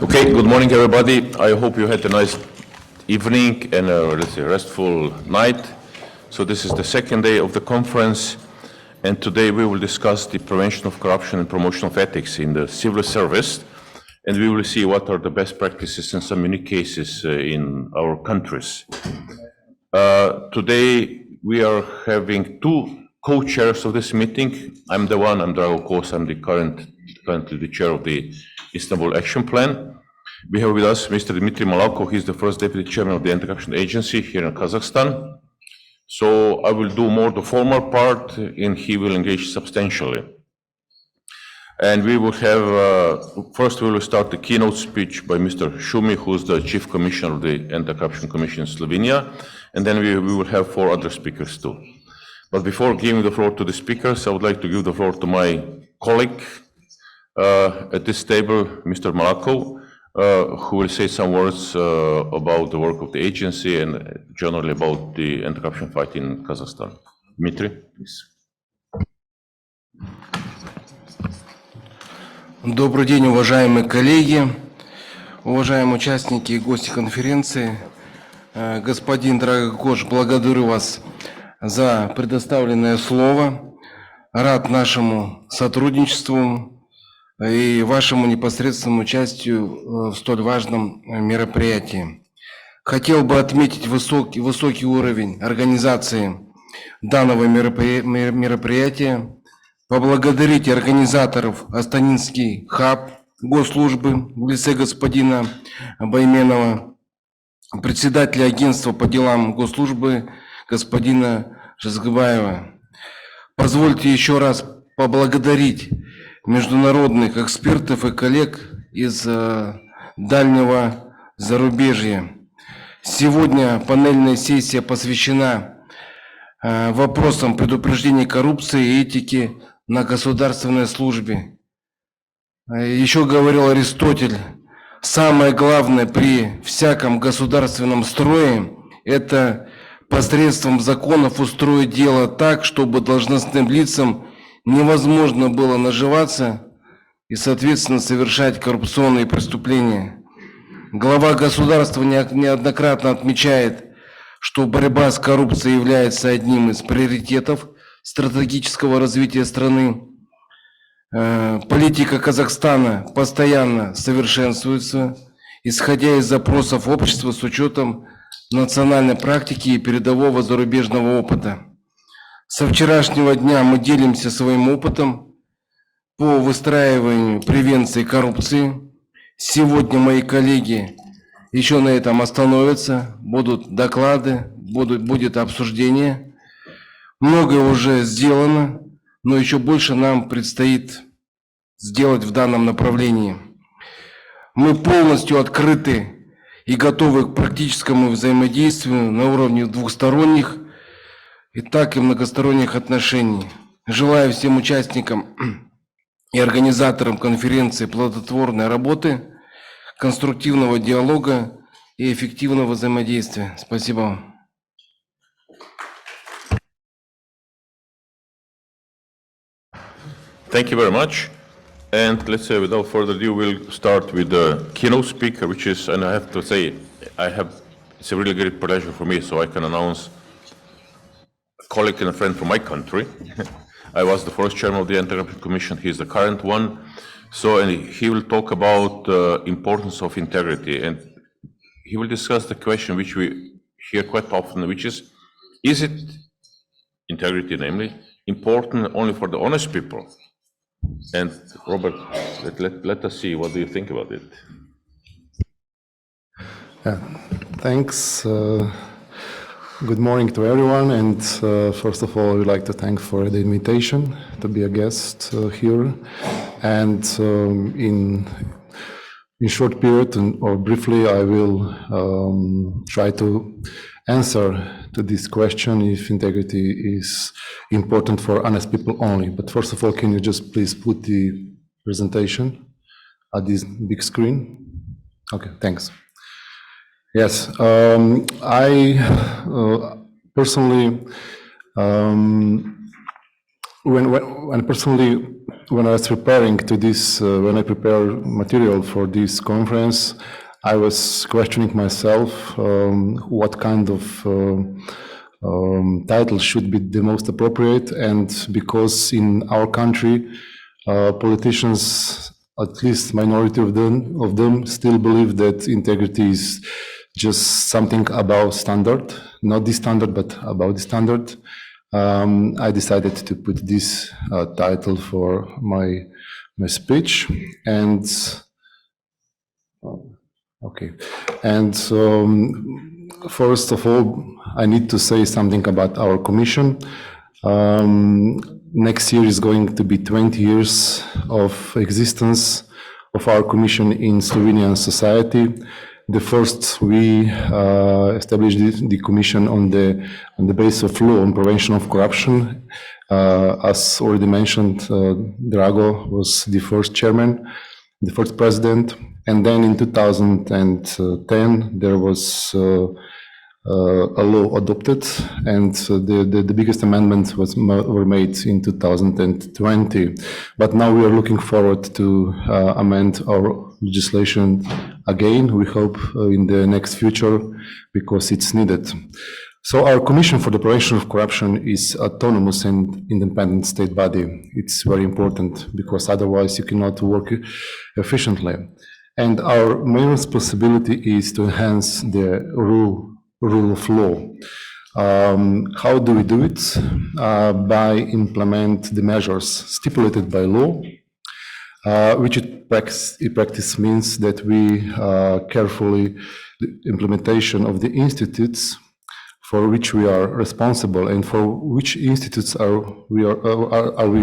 Okay, good morning, everybody. I hope you had a nice evening and let's say restful night. So this is the second day of the conference, and today we will discuss the prevention of corruption and promotion of ethics in the civil service, and we will see what are the best practices in some unique cases in our countries. Today we are having two co-chairs of this meeting. I'm Drago, of course, I'm currently the chair of the Istanbul Action Plan. We have with us Mr. Dmitry Malakov. He's the first deputy chairman of the Anti-Corruption Agency here in Kazakhstan. So I will do more the formal part, and he will engage substantially. And we will have, first we will start the keynote speech by Mr. ŠUMI, who's the Chief Commissioner of the Anti-Corruption Commission in Slovenia, and then we will have 4 other speakers too. But before giving the floor to the speakers, I would like to give the floor to my colleague at this table, Mr. Malakov, who will say some words about the work of the agency and generally about the anti-corruption fight in Kazakhstan. Dmitry, please. Добрый день, уважаемые коллеги, уважаемые участники и гости конференции. Господин Drago, благодарю вас за предоставленное слово. Рад нашему сотрудничеству и вашему непосредственному участию в столь важном мероприятии. Хотел бы отметить высокий уровень организации данного мероприятия, поблагодарить организаторов Астанинский хаб госслужбы в лице господина Байменова, председателя агентства по делам госслужбы господина Жазгыбаева. Позвольте еще раз поблагодарить международных экспертов и коллег из дальнего зарубежья. Сегодня панельная сессия посвящена вопросам предупреждения коррупции и этики на государственной службе. Еще говорил Аристотель, самое главное при всяком государственном строе – это посредством законов устроить дело так, чтобы должностным лицам невозможно было наживаться и, соответственно, совершать коррупционные преступления. Глава государства неоднократно отмечает, что борьба с коррупцией является одним из приоритетов стратегического развития страны. Политика Казахстана постоянно совершенствуется, исходя из запросов общества с учетом национальной практики и передового зарубежного опыта. Со вчерашнего дня мы делимся своим опытом по выстраиванию превенции коррупции. Сегодня мои коллеги еще на этом остановятся, будут доклады, будет обсуждение. Многое уже сделано, но еще больше нам предстоит сделать в данном направлении. Мы полностью открыты и готовы к практическому взаимодействию на уровне двухсторонних и так и многосторонних отношений. Желаю всем участникам и организаторам конференции плодотворной работы, конструктивного диалога и эффективного взаимодействия. Спасибо вам. Thank you very much. And let's say without further ado, we'll start with the keynote speaker, which is, and I have to say, it's a really great pleasure for me, so I can announce a colleague and a friend from my country. I was the first chairman of the Anti-Corruption Commission. He's the current one. So and he will talk about the importance of integrity, and he will discuss the question which we hear quite often, which is it integrity, namely, important only for the honest people? And Robert, let us see, what do you think about it? Thanks. Good morning to everyone, and first of all, I would like to thank for the invitation to be a guest here. And in short period or briefly, I will try to answer to this question if integrity is important for honest people only. But first of all, can you just please put the presentation at this big screen? Okay, thanks. Yes, I personally, when personally when I was preparing to this, when I prepare material for this conference, I was questioning myself what kind of title should be the most appropriate, and because in our country, politicians, at least minority of them still believe that integrity is just something above standard, not the standard, but above the standard. I decided to put this title for my speech, and okay. And first of all, I need to say something about our commission. Next year is going to be 20 years of existence of our commission in Slovenian society. The first, we established the commission on the basis of law on prevention of corruption. As already mentioned, Drago was the first chairman, the first president, and then in 2010 there was a law adopted, and the biggest amendments were made in 2020. But now we are looking forward to amend our legislation again, we hope in the next future, because it's needed. So our Commission for the Prevention of Corruption is autonomous and independent state body. It's very important, because otherwise you cannot work efficiently. And our main responsibility is to enhance the rule of law. How do we do it? By implement the measures stipulated by law, which in practice means that we carefully the implementation of the institutes for which we are responsible, and for which institutes are we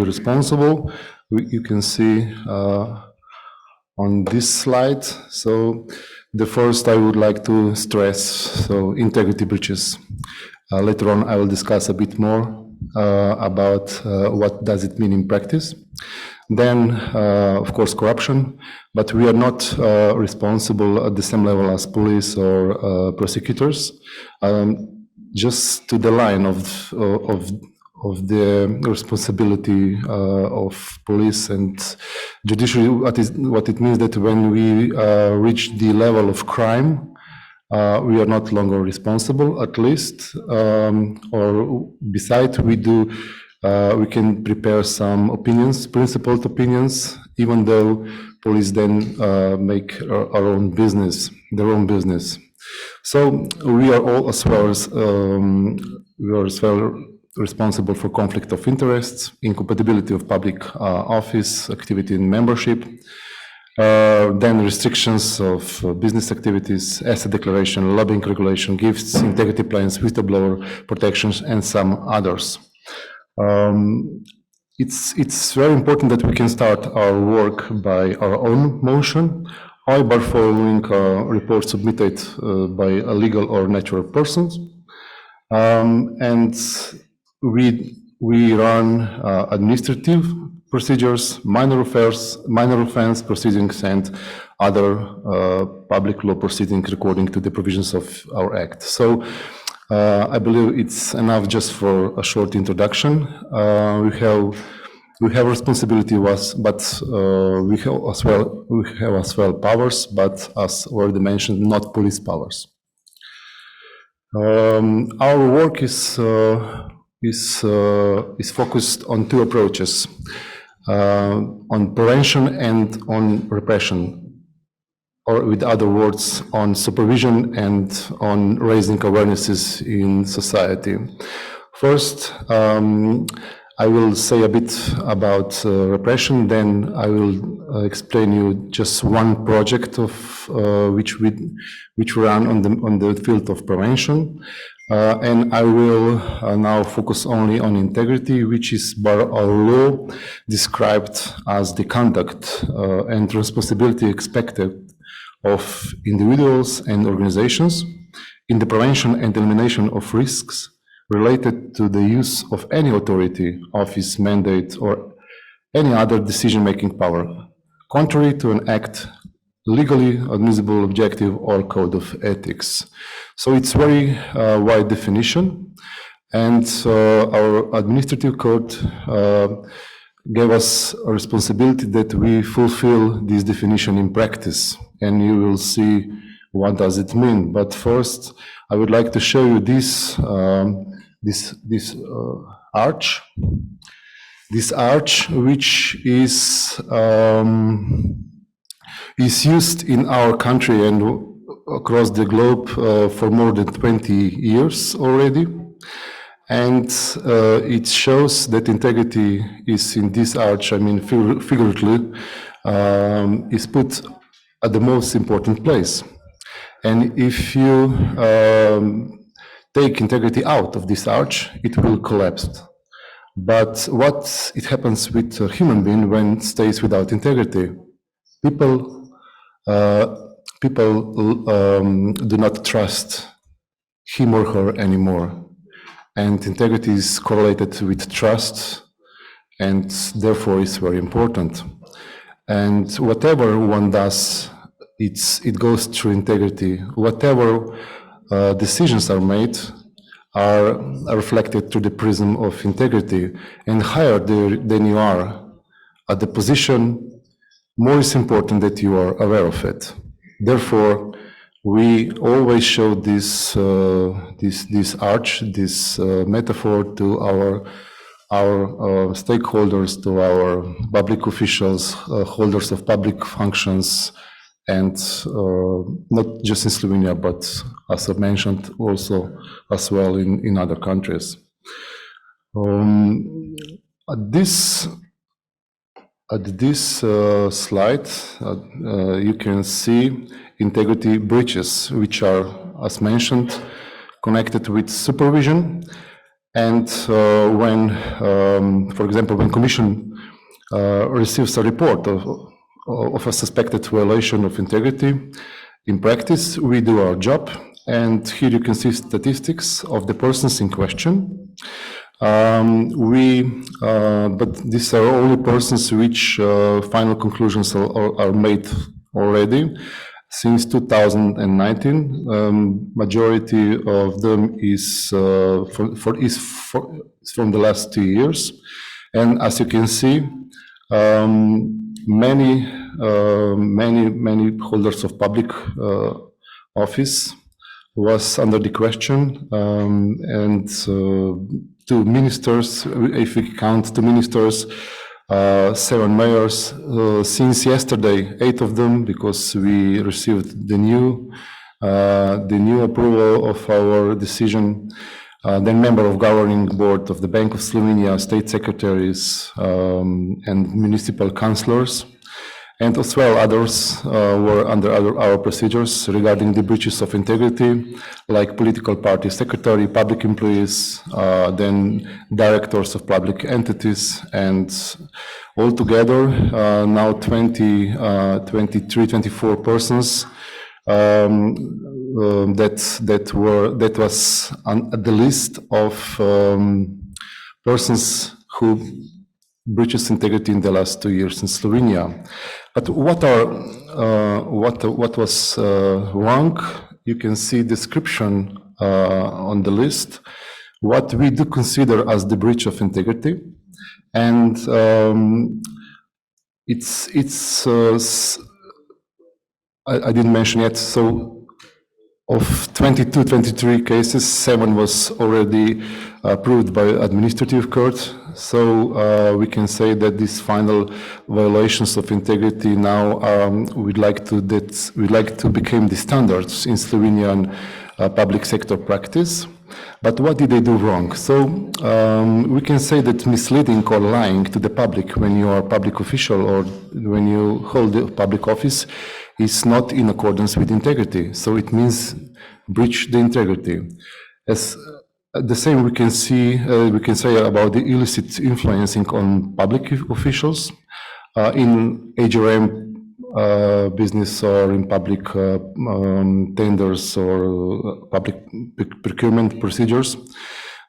responsible. You can see on this slide. So the first I would like to stress, so integrity breaches. Later on I will discuss a bit more about what does it mean in practice. Then, of course, corruption, but we are not responsible at the same level as police or prosecutors. Just to the line of the responsibility of police and judiciary, what it means that when we reach the level of crime, we are not longer responsible, at least, or besides we can prepare some opinions, principled opinions, even though police then make their own business. So we are all as well responsible for conflict of interests, incompatibility of public office, activity in membership, then restrictions of business activities, asset declaration, lobbying regulation, gifts, integrity plans, whistleblower protections, and some others. It's very important that we can start our work by our own motion, or by following reports submitted by a legal or natural persons. And we run administrative procedures, minor offense proceedings, and other public law proceedings according to the provisions of our Act. So I believe it's enough just for a short introduction. We have responsibility, but we have as well powers, but as already mentioned, not police powers. Our work is focused on two approaches, on prevention and on repression, or with other words, on supervision and on raising awarenesses in society. First, I will say a bit about repression, then I will explain you just one project of which we run on the field of prevention, and I will now focus only on integrity, which is by our law described as the conduct and responsibility expected of individuals and organizations in the prevention and elimination of risks related to the use of any authority, office, mandate, or any other decision-making power, contrary to an act, legally admissible objective, or code of ethics. So it's very wide definition, and our administrative code gave us a responsibility that we fulfill this definition in practice, and you will see what does it mean. But first, I would like to show you this arch. This arch, which is used in our country and across the globe for more than 20 years already. And it shows that integrity is in this arch, I mean figuratively, is put at the most important place. And if you take integrity out of this arch, it will collapse. But what it happens with a human being when it stays without integrity? People do not trust him or her anymore. And integrity is correlated with trust, and therefore is very important. And whatever one does, it goes through integrity. Whatever decisions are made are reflected through the prism of integrity. And higher than you are at the position, more is important that you are aware of it. Therefore, we always show this arch, this metaphor to our stakeholders, to our public officials, holders of public functions, and not just in Slovenia, but as I mentioned, also as well in other countries. At this slide, you can see integrity breaches, which are, as mentioned, connected with supervision. And when, for example, when Commission receives a report of a suspected violation of integrity, in practice, we do our job. And here you can see statistics of the persons in question. But these are only persons which final conclusions are made already. Since 2019, majority of them is from the last 2 years, and as you can see, many holders of public office was under the question, and two ministers, if we count two ministers, 7 mayors, since yesterday, 8 of them, because we received the new approval of our decision, then member of governing board of the Bank of Slovenia, state secretaries, and municipal councillors, and as well others were under our procedures regarding the breaches of integrity, like political party secretary, public employees, then directors of public entities, and altogether now 24 persons that was on the list of persons who breaches integrity in the last 2 years in Slovenia. But what was wrong? You can see description on the list. What we do consider as the breach of integrity, and I didn't mention yet. So, of 23 cases, 7 was already approved by administrative court. So we can say that these final violations of integrity now we'd like to become the standards in Slovenian public sector practice. But what did they do wrong? So we can say that misleading or lying to the public when you are a public official or when you hold a public office is not in accordance with integrity. So it means breach the integrity. As the same we can say about the illicit influencing on public officials in HRM business or in public tenders or public procurement procedures.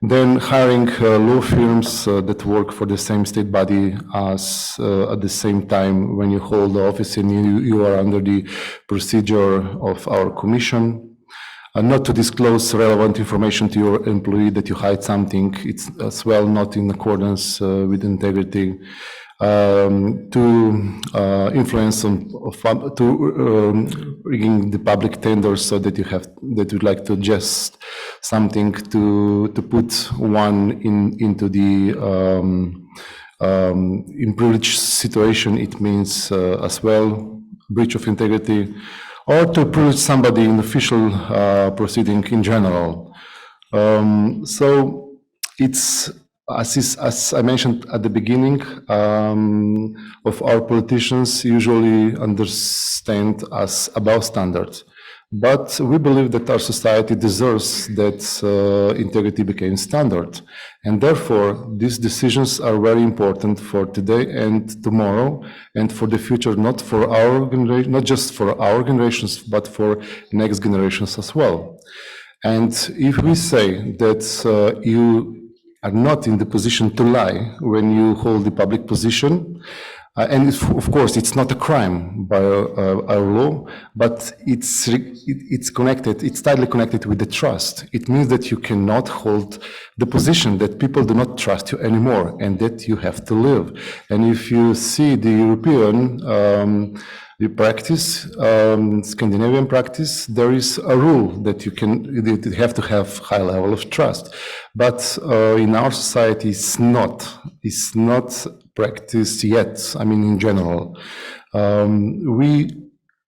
Then hiring law firms that work for the same state body as at the same time when you hold the office and you are under the procedure of our commission. Not to disclose relevant information to your employee that you hide something. It's as well not in accordance with integrity. to influence rigging the public tenders so that you'd like to adjust something to put one into the in privileged situation. It means as well breach of integrity, or to privilege somebody in official proceeding in general. So it's, as I mentioned at the beginning, of our politicians usually understand as above standard. But we believe that our society deserves that integrity became standard. And therefore, these decisions are very important for today and tomorrow, and for the future, not for our generation, not just for our generations, but for next generations as well. And if we say that you are not in the position to lie when you hold the public position, and of course, it's not a crime by our law, but it's connected, it's tightly connected with the trust. It means that you cannot hold the position that people do not trust you anymore, and that you have to live. And if you see the European the practice, Scandinavian practice, there is a rule that you have to have high level of trust. But in our society, it's not practiced yet. I mean, in general, we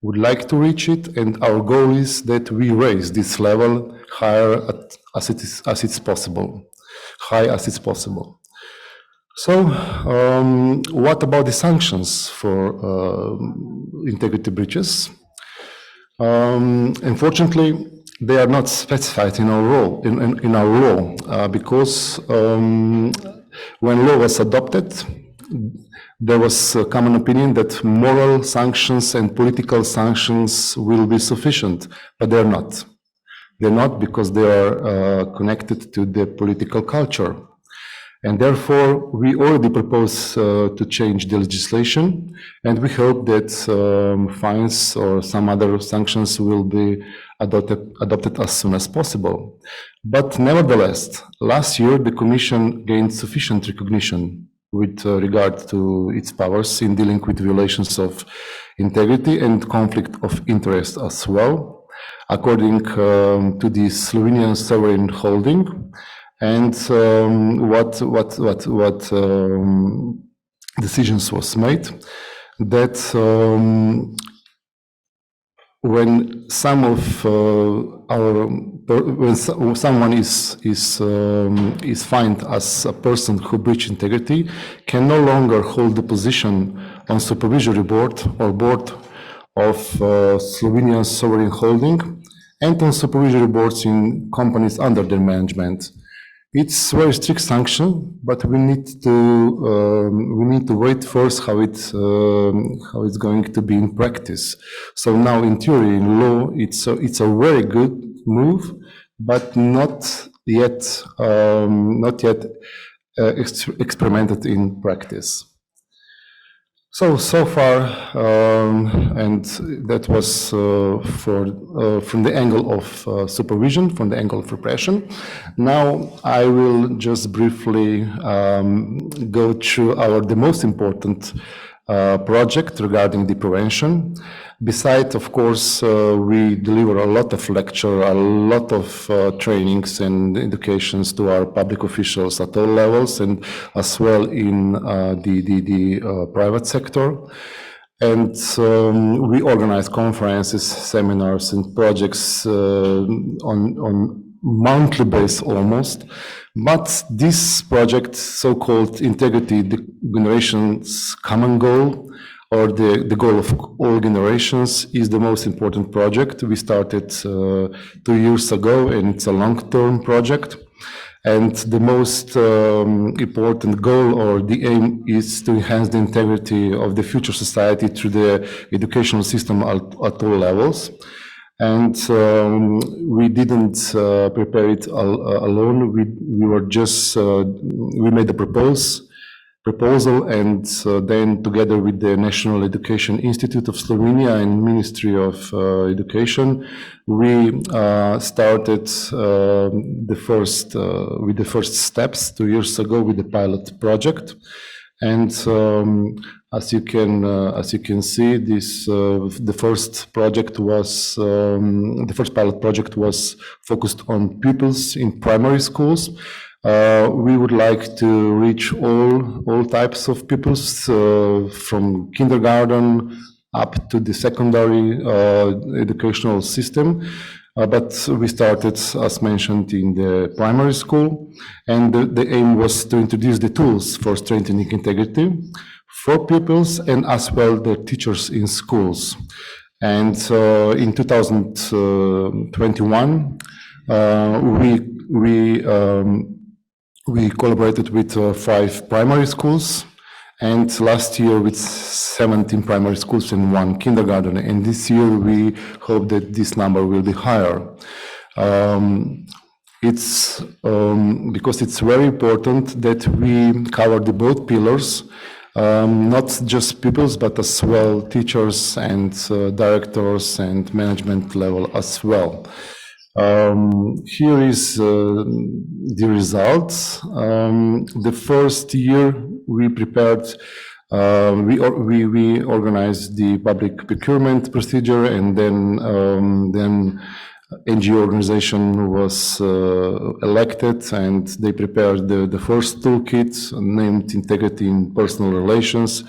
would like to reach it, and our goal is that we raise this level higher as it's possible, high as it's possible. So, what about the sanctions for integrity breaches? Unfortunately, they are not specified in our law, because when law was adopted, there was a common opinion that moral sanctions and political sanctions will be sufficient, but they're not. They're not, because they are connected to the political culture. And therefore, we already propose to change the legislation, and we hope that fines or some other sanctions will be adopted as soon as possible. But nevertheless, last year, the Commission gained sufficient recognition with regard to its powers in dealing with violations of integrity and conflict of interest as well, according to the Slovenian sovereign holding. And what decisions was made, that when someone is fined as a person who breached integrity, can no longer hold the position on supervisory board or board of Slovenian sovereign holding, and on supervisory boards in companies under their management. It's very strict sanction, but we need to wait first how it's going to be in practice. So now, in theory, in law, it's a very good move, but not yet experimented in practice. So far, and that was from the angle of supervision, from the angle of repression. Now I will just briefly go through the most important project regarding the prevention. Besides, of course, we deliver a lot of lecture, a lot of trainings and educations to our public officials at all levels, and as well in the private sector. And we organize conferences, seminars, and projects on monthly basis almost. But this project, so-called Integrity, the generation's common goal, or the goal of all generations, is the most important project. We started 2 years ago, and it's a long-term project. And the most important goal or the aim is to enhance the integrity of the future society through the educational system at all levels. And we didn't prepare it alone. We were just, we made a proposal, and then together with the National Education Institute of Slovenia and Ministry of Education, we started with the first steps 2 years ago with the pilot project. And as you can see, the first pilot project was focused on pupils in primary schools. We would like to reach all types of pupils from kindergarten up to the secondary educational system. But we started, as mentioned, in the primary school, and the aim was to introduce the tools for strengthening integrity for pupils and as well the teachers in schools. And in 2021, we collaborated with 5 primary schools, and last year with 17 primary schools and 1 kindergarten. And this year we hope that this number will be higher. It's because it's very important that we cover the both pillars, not just pupils, but as well teachers and directors and management level as well. Here is the results. The first year we prepared, we organized the public procurement procedure, and then NGO organization was elected, and they prepared the first toolkit named Integrity in Personal Relations,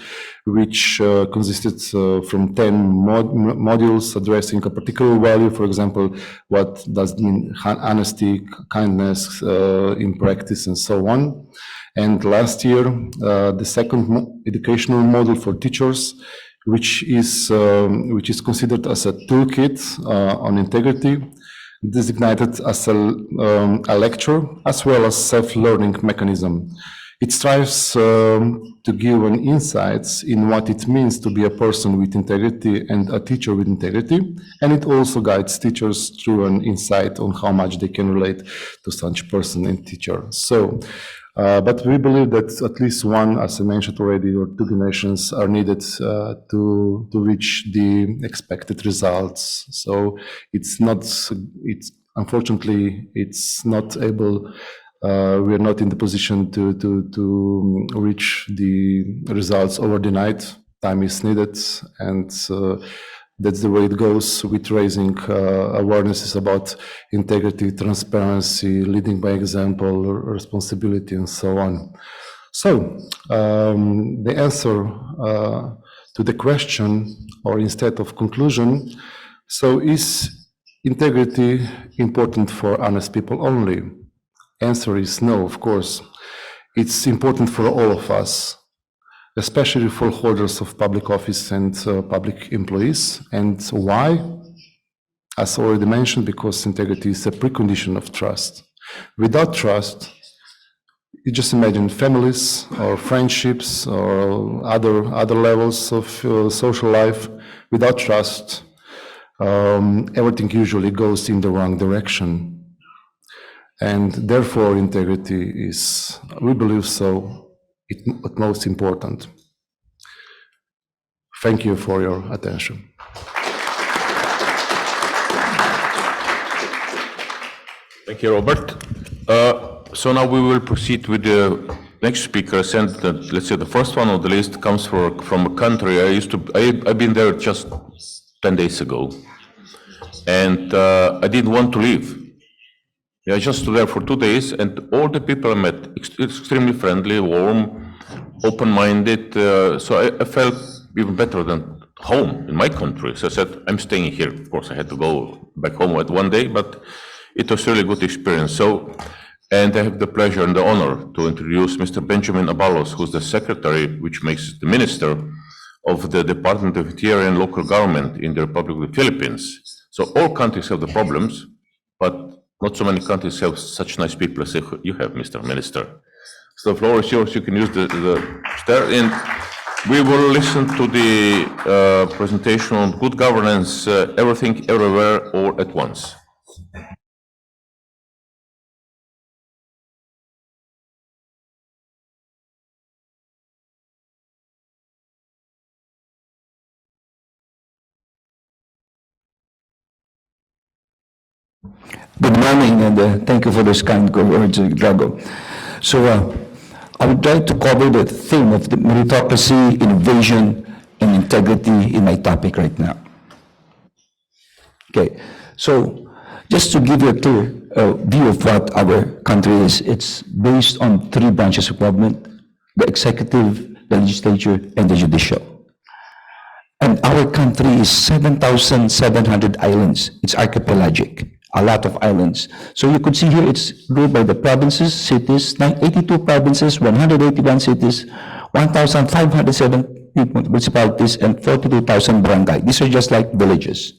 which consisted from 10 modules addressing a particular value. For example, what does it mean honesty, kindness in practice, and so on. And last year, the second educational model for teachers, which is considered as a toolkit on integrity, designated as a lecture as well as self-learning mechanism. It strives to give an insights in what it means to be a person with integrity and a teacher with integrity, and it also guides teachers through an insight on how much they can relate to such person and teacher. So, but we believe that at least one, as I mentioned already, or 2 donations are needed to reach the expected results. So unfortunately, it's not able. We are not in the position to reach the results over the night. Time is needed, and that's the way it goes with raising awarenesses about integrity, transparency, leading by example, responsibility, and so on. So the answer to the question, or instead of conclusion, so is integrity important for honest people only? Answer is no, of course. It's important for all of us, especially for holders of public office and public employees. And why? As already mentioned, because integrity is a precondition of trust. Without trust, you just imagine families or friendships or other levels of social life. Without trust, everything usually goes in the wrong direction. And therefore, integrity is, we believe so, most important. Thank you for your attention. Thank you, Robert. So now we will proceed with the next speakers, and let's say the first one on the list comes from a country I've been there just 10 days ago, and I didn't want to leave. I just stood there for 2 days, and all the people I met, extremely friendly, warm, open-minded, so I felt even better than home in my country. So I said, I'm staying here. Of course, I had to go back home at 1 day, but it was really a good experience. So, and I have the pleasure and the honor to introduce Mr. Benjamin ABALOS, who's the secretary, which makes the minister of the Department of Interior and Local Government in the Republic of the Philippines. So all countries have the problems, but not so many countries have such nice people as you have, Mr. Minister. So the floor is yours. You can use the stair, and we will listen to the presentation on good governance, everything, everywhere, all at once. Good morning, and thank you for those kind words, Drago. So, I would like to cover the theme of the meritocracy, innovation, and integrity in my topic right now. Okay, so just to give you a clear view of what our country is, it's based on three branches of government: the executive, the legislature, and the judicial. And our country is 7,700 islands. It's archipelagic, a lot of islands. So you could see here it's grouped by the provinces, cities, 82 provinces, 181 cities, 1,570 municipalities, and 42,000 barangay. These are just like villages.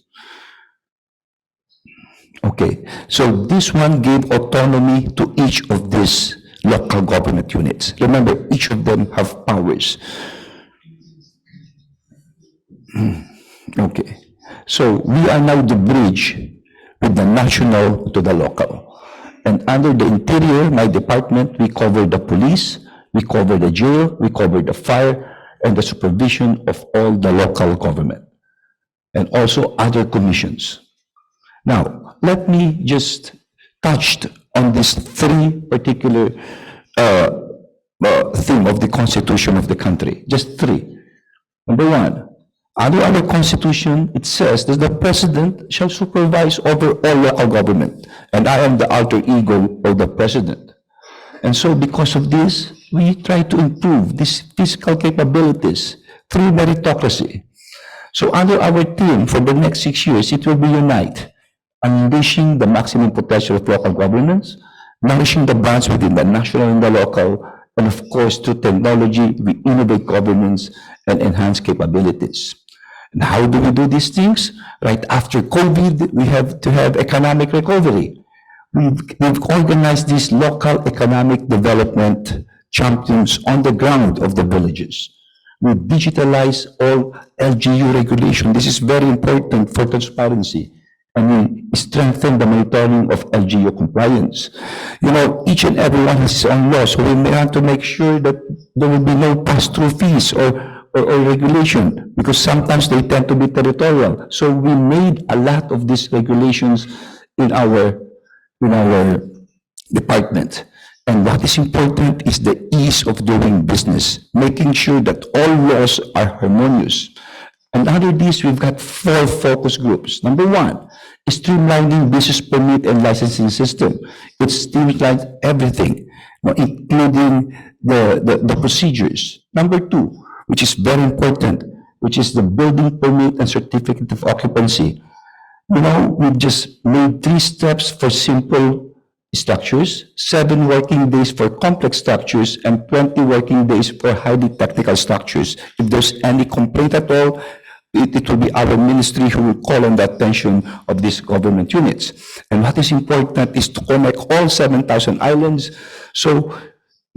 Okay, so this one gave autonomy to each of these local government units. Remember, each of them have powers. Okay, so we are now the bridge with the national to the local. And under the interior, my department, we cover the police, we cover the jail, we cover the fire, and the supervision of all the local government, and also other commissions. Now, let me just touch on these three particular theme of the Constitution of the country, just three. Number one, under our Constitution, it says that the President shall supervise over all local government, and I am the alter ego of the President. And so because of this, we try to improve these fiscal capabilities through meritocracy. So under our theme for the next 6 years, it will be Unite, unleashing the maximum potential of local governments, nourishing the bonds within the national and the local, and of course, through technology, we innovate governance and enhance capabilities. And how do we do these things? Right after COVID, we have to have economic recovery. We've organized these local economic development champions on the ground of the villages. We digitalize all LGU regulation. This is very important for transparency. And we strengthen the monitoring of LGU compliance. You know, each and every one has its own law, so we may have to make sure that there will be no pass-through fees or regulation, because sometimes they tend to be territorial. So we made a lot of these regulations in our department. And what is important is the ease of doing business, making sure that all laws are harmonious. And under this, we've got 4 focus groups. Number 1, streamlining business permit and licensing system. It streamlines everything, including the procedures. Number 2, which is very important, which is the building permit and certificate of occupancy. You know, we've just made 3 steps for simple structures, 7 working days for complex structures, and 20 working days for highly technical structures. If there's any complaint at all, it will be our ministry who will call on the attention of these government units. And what is important is to connect all 7,000 islands. So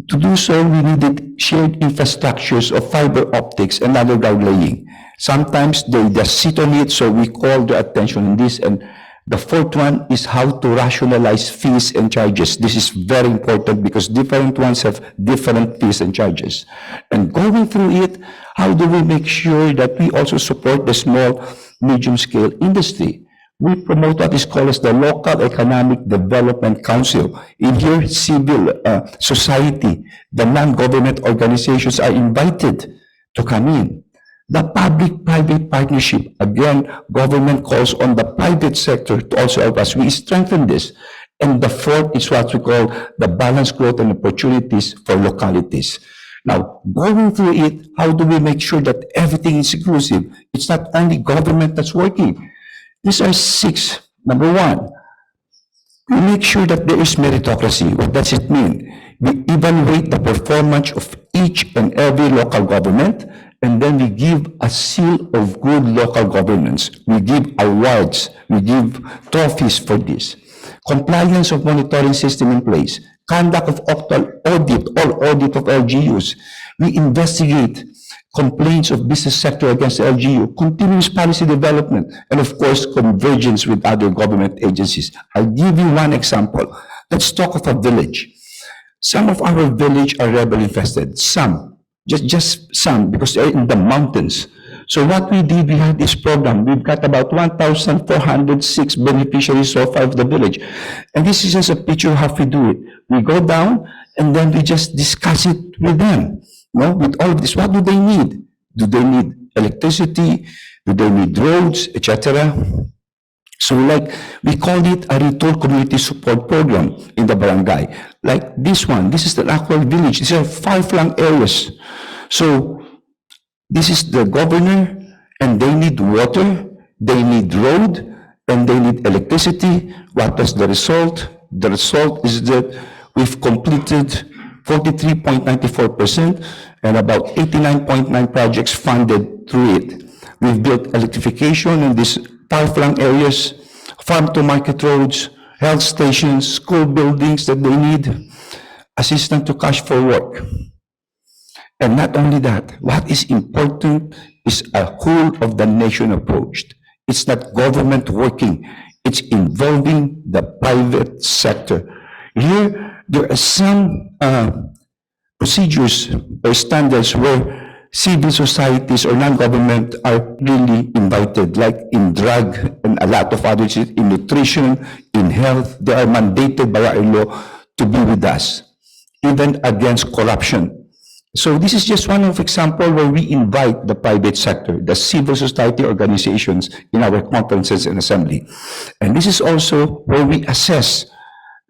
to do so, we needed shared infrastructures of fiber optics and underground laying. Sometimes they just sit on it, so we call the attention on this. And the 4th one is how to rationalize fees and charges. This is very important because different ones have different fees and charges. And going through it, how do we make sure that we also support the small, medium-scale industry? We promote what is called as the Local Economic Development Council. In here, civil society, the non-government organizations are invited to come in. The public-private partnership, again, government calls on the private sector to also help us. We strengthen this. And the 4th is what we call the balanced growth and opportunities for localities. Now, going through it, how do we make sure that everything is inclusive? It's not only government that's working. These are 6. Number 1, we make sure that there is meritocracy. What does it mean? We evaluate the performance of each and every local government, and then we give a seal of good local governance. We give awards, we give trophies for this. Compliance of monitoring system in place, conduct of audit, all audit of LGUs. We investigate complaints of business sector against LGU, continuous policy development, and of course, convergence with other government agencies. I'll give you one example. Let's talk of a village. Some of our village are rebel infested, some. Just some, because they're in the mountains. So what we did, we had this program. We've got about 1,406 beneficiaries so far of the village. And this is just a picture of how we do it. We go down and then we just discuss it with them. No, with all of this, what do they need? Do they need electricity? Do they need roads, etc.? So like, we call it a retool community support program in the barangay. Like this one, this is the actual village. These are far-flung areas. So this is the governor, and they need water, they need road, and they need electricity. What was the result? The result is that we've completed 43.94% and about 89.9 projects funded through it. We've built electrification in these far-flung areas, farm-to-market roads, health stations, school buildings that they need, assistance to cash for work. And not only that, what is important is a whole of the nation approach. It's not government working, it's involving the private sector. Here, there are some procedures or standards where civil societies or non-government are really invited, like in drug and a lot of others, in nutrition, in health. They are mandated by our law to be with us, even against corruption. So this is just one of example where we invite the private sector, the civil society organizations in our conferences and assembly. And this is also where we assess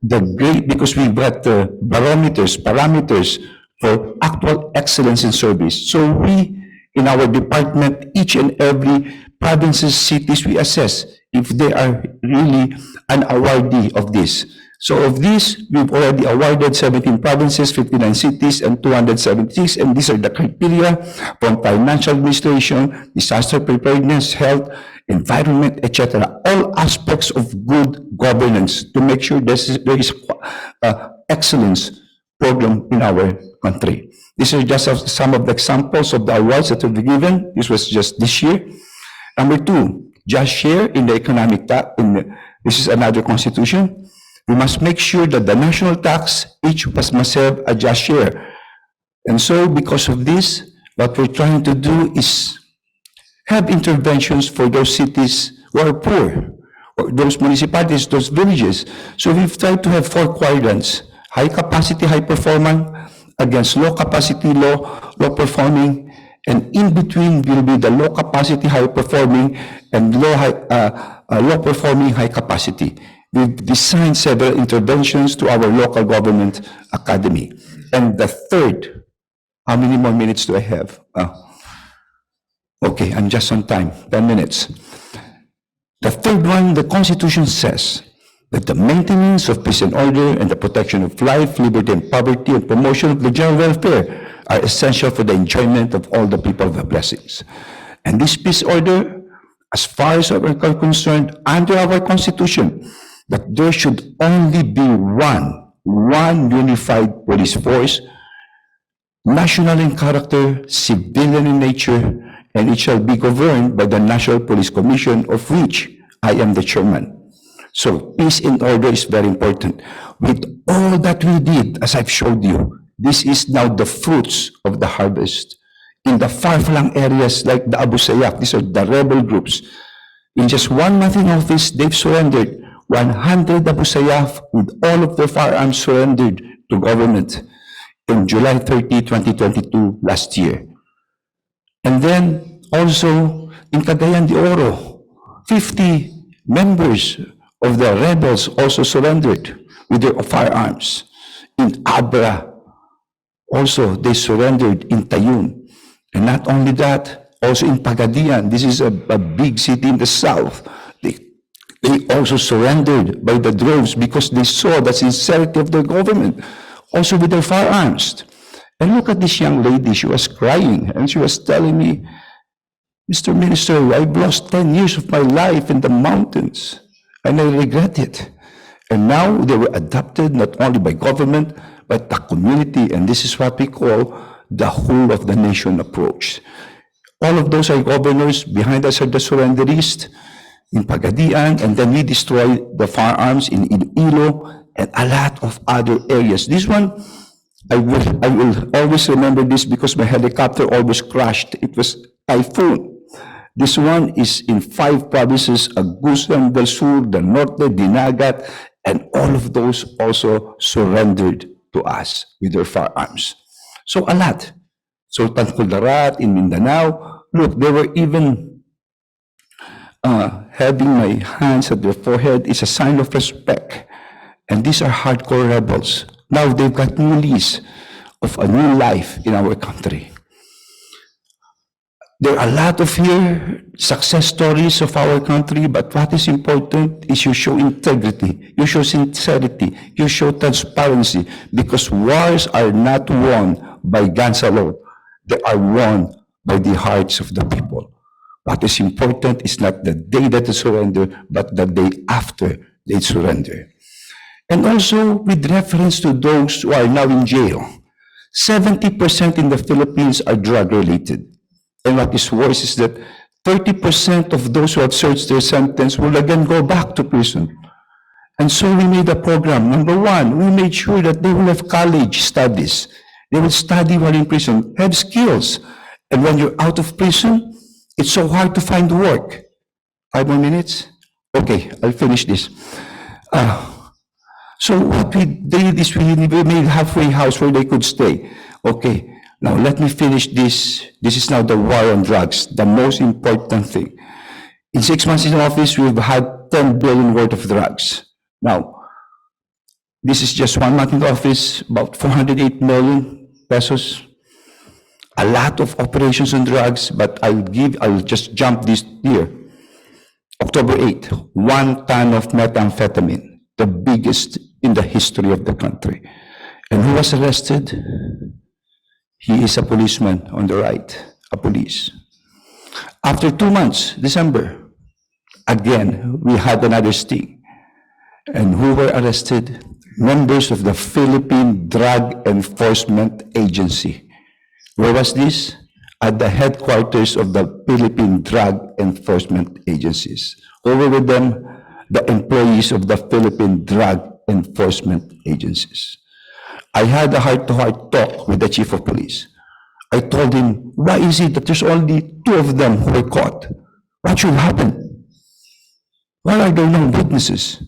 the grade, because we've got the barometers, parameters for actual excellence in service. So we, in our department, each and every provinces, cities, we assess if they are really an awardee of this. So of this, we've already awarded 17 provinces, 59 cities, and 276, and these are the criteria from financial administration, disaster preparedness, health, environment, etc. All aspects of good governance to make sure there is excellence program in our country. These are just some of the examples of the awards that will be given. This was just this year. Number two, just share in the economic tax. This is another constitution. We must make sure that the national tax, each of us must have a just share. And so because of this, what we're trying to do is have interventions for those cities who are poor, or those municipalities, those villages. So we've tried to have 4 quadrants: high capacity, high performing, against low capacity, low performing, and in between will be the low capacity, high performing, and low performing, high capacity. We've designed several interventions to our local government academy. And the third, how many more minutes do I have? Okay, I'm just on time, 10 minutes. The third one, the Constitution says that the maintenance of peace and order and the protection of life, liberty, and poverty, and promotion of the general welfare are essential for the enjoyment of all the people of the blessings. And this peace order, as far as we are concerned, under our Constitution, that there should only be one unified police force, national in character, civilian in nature, and it shall be governed by the National Police Commission, of which I am the chairman. So peace and order is very important. With all that we did, as I've showed you, this is now the fruits of the harvest. In the far-flung areas like the Abu Sayyaf, these are the rebel groups. In just 1 month in office, they've surrendered 100 Abu Sayyaf with all of their firearms surrendered to government in July 30, 2022, last year. And then also in Cagayan de Oro, 50 members of the rebels also surrendered with their firearms. In Abra, also they surrendered in Tayun. And not only that, also in Pagadian, this is a big city in the south, they also surrendered by the droves because they saw the sincerity of the government, also with their firearms. And look at this young lady, she was crying and she was telling me, Mr. Minister, I've lost 10 years of my life in the mountains and I regret it. And now they were adopted not only by government, but the community, and this is what we call the whole of the nation approach. All of those are governors, behind us are the surrenderies in Pagadian, and then we destroy the firearms in Iloilo and a lot of other areas. This one, I will always remember this because my helicopter always crashed. It was typhoon. This one is in 5 provinces, Agusan del Sur, the Norte, Dinagat, and all of those also surrendered to us with their firearms. So a lot. Sultan Kudarat in Mindanao, look, they were even having my hands at their forehead is a sign of respect. And these are hardcore rebels. Now they've got new lease of a new life in our country. There are a lot of here success stories of our country, but what is important is you show integrity, you show sincerity, you show transparency, because wars are not won by guns alone. They are won by the hearts of the people. What is important is not the day that they surrender, but the day after they surrender. And also with reference to those who are now in jail, 70% in the Philippines are drug-related. And what is worse is that 30% of those who have served their sentence will again go back to prison. And so we made a program. Number one, we made sure that they will have college studies. They will study while in prison, have skills. And when you're out of prison, it's so hard to find work. 5 more minutes? Okay, I'll finish this. So what we did is we made halfway house where they could stay. Okay. Now, let me finish this. This is now the war on drugs, the most important thing. In 6 months in office, we've had 10 billion worth of drugs. Now, this is just 1 month in office, about 408 million pesos. A lot of operations on drugs, but I'll just jump this year. October 8, 1 ton of methamphetamine, the biggest in the history of the country. And who was arrested? He is a policeman on the right, a police. After 2 months, December, again, we had another sting. And who were arrested? Members of the Philippine Drug Enforcement Agency. Where was this? At the headquarters of the Philippine Drug Enforcement Agencies. Who were with them? The employees of the Philippine Drug Enforcement Agencies. I had a heart-to-heart talk with the chief of police. I told him, why is it that there's only 2 of them who were caught? What should happen? Why are there no witnesses?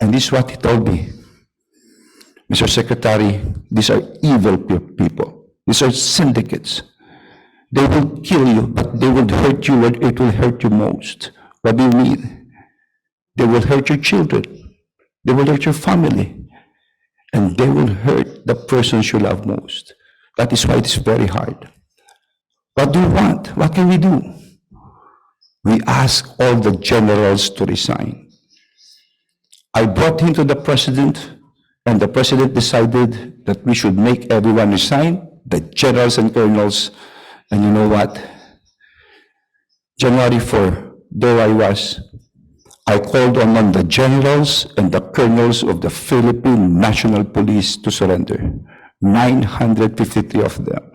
And this is what he told me. Mr. Secretary, these are evil people. These are syndicates. They will kill you, but they will hurt you where it will hurt you most. What do you mean? They will hurt your children. They will hurt your family. And they will hurt the persons you love most. That is why it is very hard. What do you want? What can we do? We ask all the generals to resign. I brought him to the president, and the president decided that we should make everyone resign, the generals and colonels. And you know what? January 4, there I was. I called on the generals and the colonels of the Philippine National Police to surrender. 953 of them.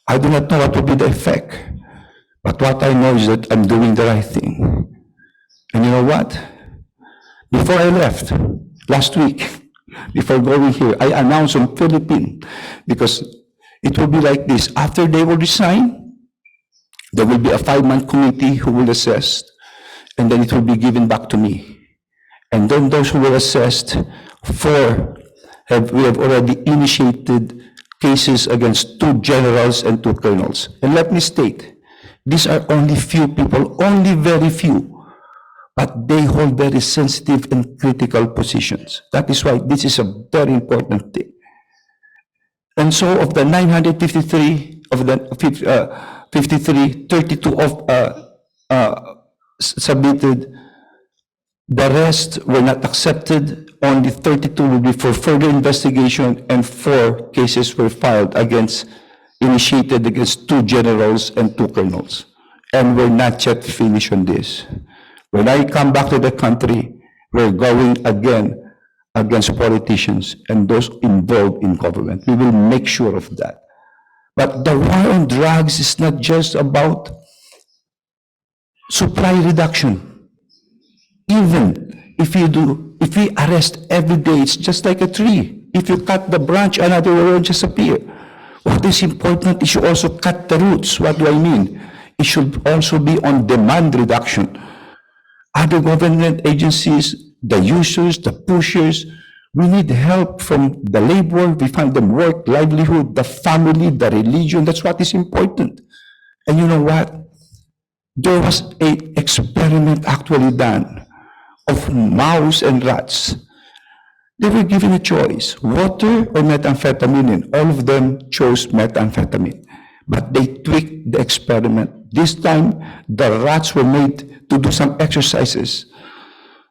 I do not know what will be the effect, but what I know is that I'm doing the right thing. And you know what? Before I left, last week, before going here, I announced on Philippine, because it will be like this. After they will resign, there will be a 5-man committee who will assess, and then it will be given back to me. And then those who were assessed, we have already initiated cases against 2 generals and 2 colonels. And let me state, these are only few people, only very few, but they hold very sensitive and critical positions. That is why this is a very important thing. And so of the 953, of the 53, 32 of submitted. The rest were not accepted. Only 32 will be for further investigation, and 4 cases were initiated against 2 generals and 2 colonels. And we're not yet finished on this. When I come back to the country, we're going again against politicians and those involved in government. We will make sure of that. But the war on drugs is not just about supply reduction. Even if we arrest every day, it's just like a tree. If you cut the branch, another will just appear. What is important is you also cut the roots. What do I mean? It should also be on demand reduction. Other government agencies, the users, the pushers, We need help from the labor. We find them work, livelihood, the family, the religion. That's what is important. And you know what? There was an experiment actually done of mouse and rats. They were given a choice, water or methamphetamine, and all of them chose methamphetamine. But they tweaked the experiment. This time, the rats were made to do some exercises.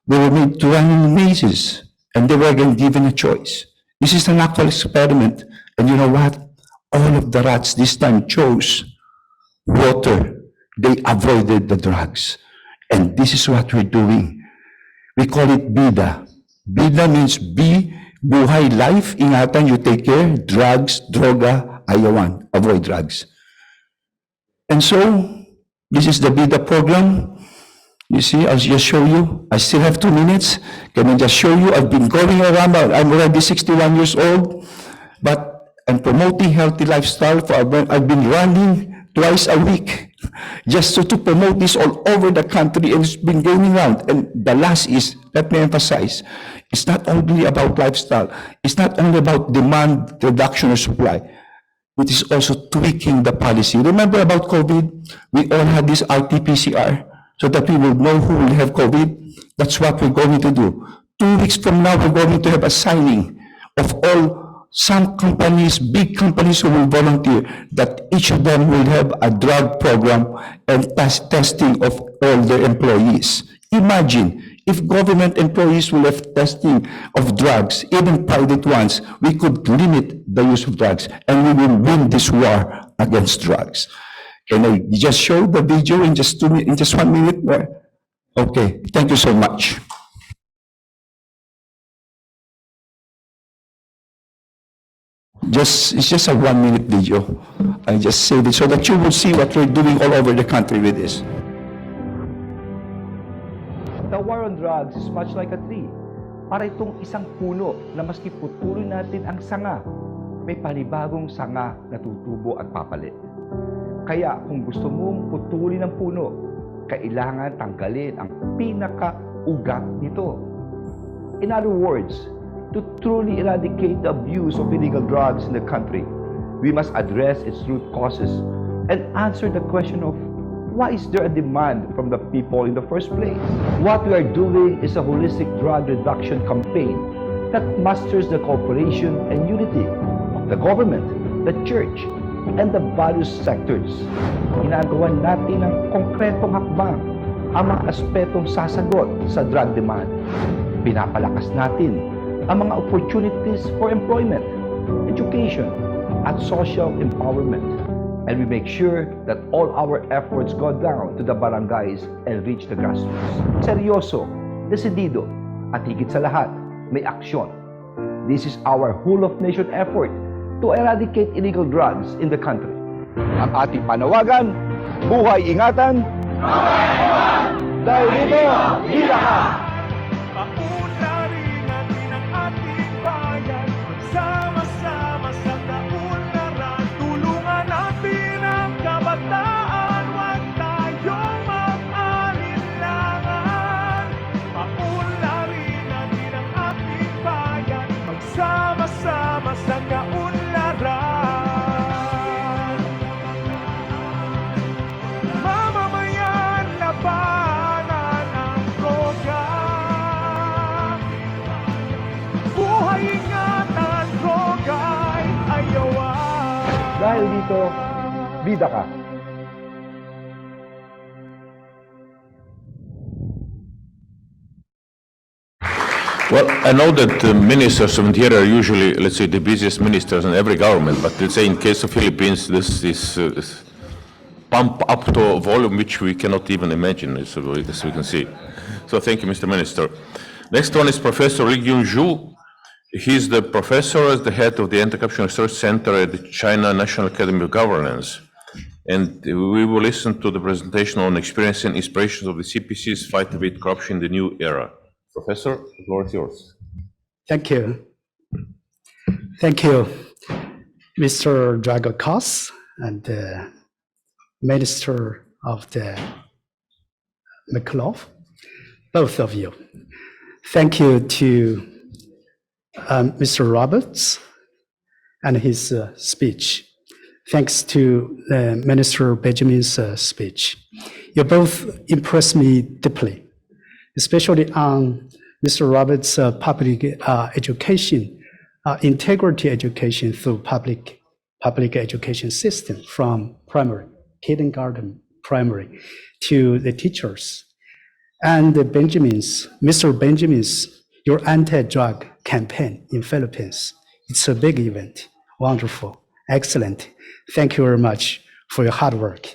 They were made to run in mazes, and they were again given a choice. This is an actual experiment. And you know what? All of the rats this time chose water. They avoided the drugs. And this is what we're doing. We call it BIDA. BIDA means B, buhay life, ingatan, you take care, drugs, droga, ayawan, avoid drugs. And so, this is the BIDA program. You see, I'll just show you. I still have 2 minutes. Can I just show you? I've been going around, I'm already 61 years old, but I'm promoting healthy lifestyle. I've been running twice a week just to promote this all over the country, and it's been going around. And the last is, let me emphasize, it's not only about lifestyle. It's not only about demand reduction or supply. It is also tweaking the policy. Remember about COVID? We all had this RT-PCR so that we will know who will have COVID. That's what we're going to do. 2 weeks from now, we're going to have a signing of some companies, big companies who will volunteer, that each of them will have a drug program and testing of all their employees. Imagine if government employees will have testing of drugs, even private ones, we could limit the use of drugs, and we will win this war against drugs. Can I just show the video in just 1 minute more? Okay, thank you so much. It's just a 1 minute video. I just saved it so that you will see what we're doing all over the country with this. The war on drugs is much like a tree. Para itong isang puno na maski putulin natin ang sanga, may panibagong sanga na tutubo at papalit. Kaya kung gusto mong putulin ang puno, kailangan tanggalin ang pinaka-ugat nito. In other words, to truly eradicate the abuse of illegal drugs in the country, we must address its root causes and answer the question of why is there a demand from the people in the first place? What we are doing is a holistic drug reduction campaign that masters the cooperation and unity of the government, the church, and the various sectors. Ginagawa natin ng konkretong hakbang ang mga aspetong sasagot sa drug demand. Pinapalakas natin ang mga opportunities for employment, education, at social empowerment. And we make sure that all our efforts go down to the barangays and reach the grassroots. Seryoso, desidido, at higit sa lahat, may aksyon. This is our whole-of-nation effort to eradicate illegal drugs in the country. Ang ating panawagan, buhay ingatan, dahil dito, hila ka! Paunlarin natin ang ating bayan, sama-sama sa kaunlaran, tulungan natin ang kabataan, huwag tayong mag-alinlangan. Paunlarin natin ang ating bayan, magsama-sama sa kaunlaran. Mamamayan, labanan ang droga. Buhay ingatan, droga'y ayawan. Dahil dito, bida ka. Well, I know that the ministers of interior are usually, let's say, the busiest ministers in every government, but let's say in case of Philippines, this is pump up to a volume which we cannot even imagine, as we can see. So thank you, Mr. Minister. Next one is Professor Lingjun. He's the professor as the head of the Anti-Corruption Research Center at the China National Academy of Governance. And we will listen to the presentation on experience and inspirations of the CPC's fight to beat corruption in the new era. Professor, the floor is yours. Thank you. Thank you, Mr. Drago and the Minister of the Mikolov, both of you. Thank you to Mr. Roberts and his speech. Thanks to Minister Benjamin's speech. You both impressed me deeply, especially on Mr. Roberts' public education, integrity education through public education system from primary, kindergarten, primary, to the teachers. And Mr. Benjamin's, your anti-drug campaign in Philippines. It's a big event. Wonderful. Excellent. Thank you very much for your hard work.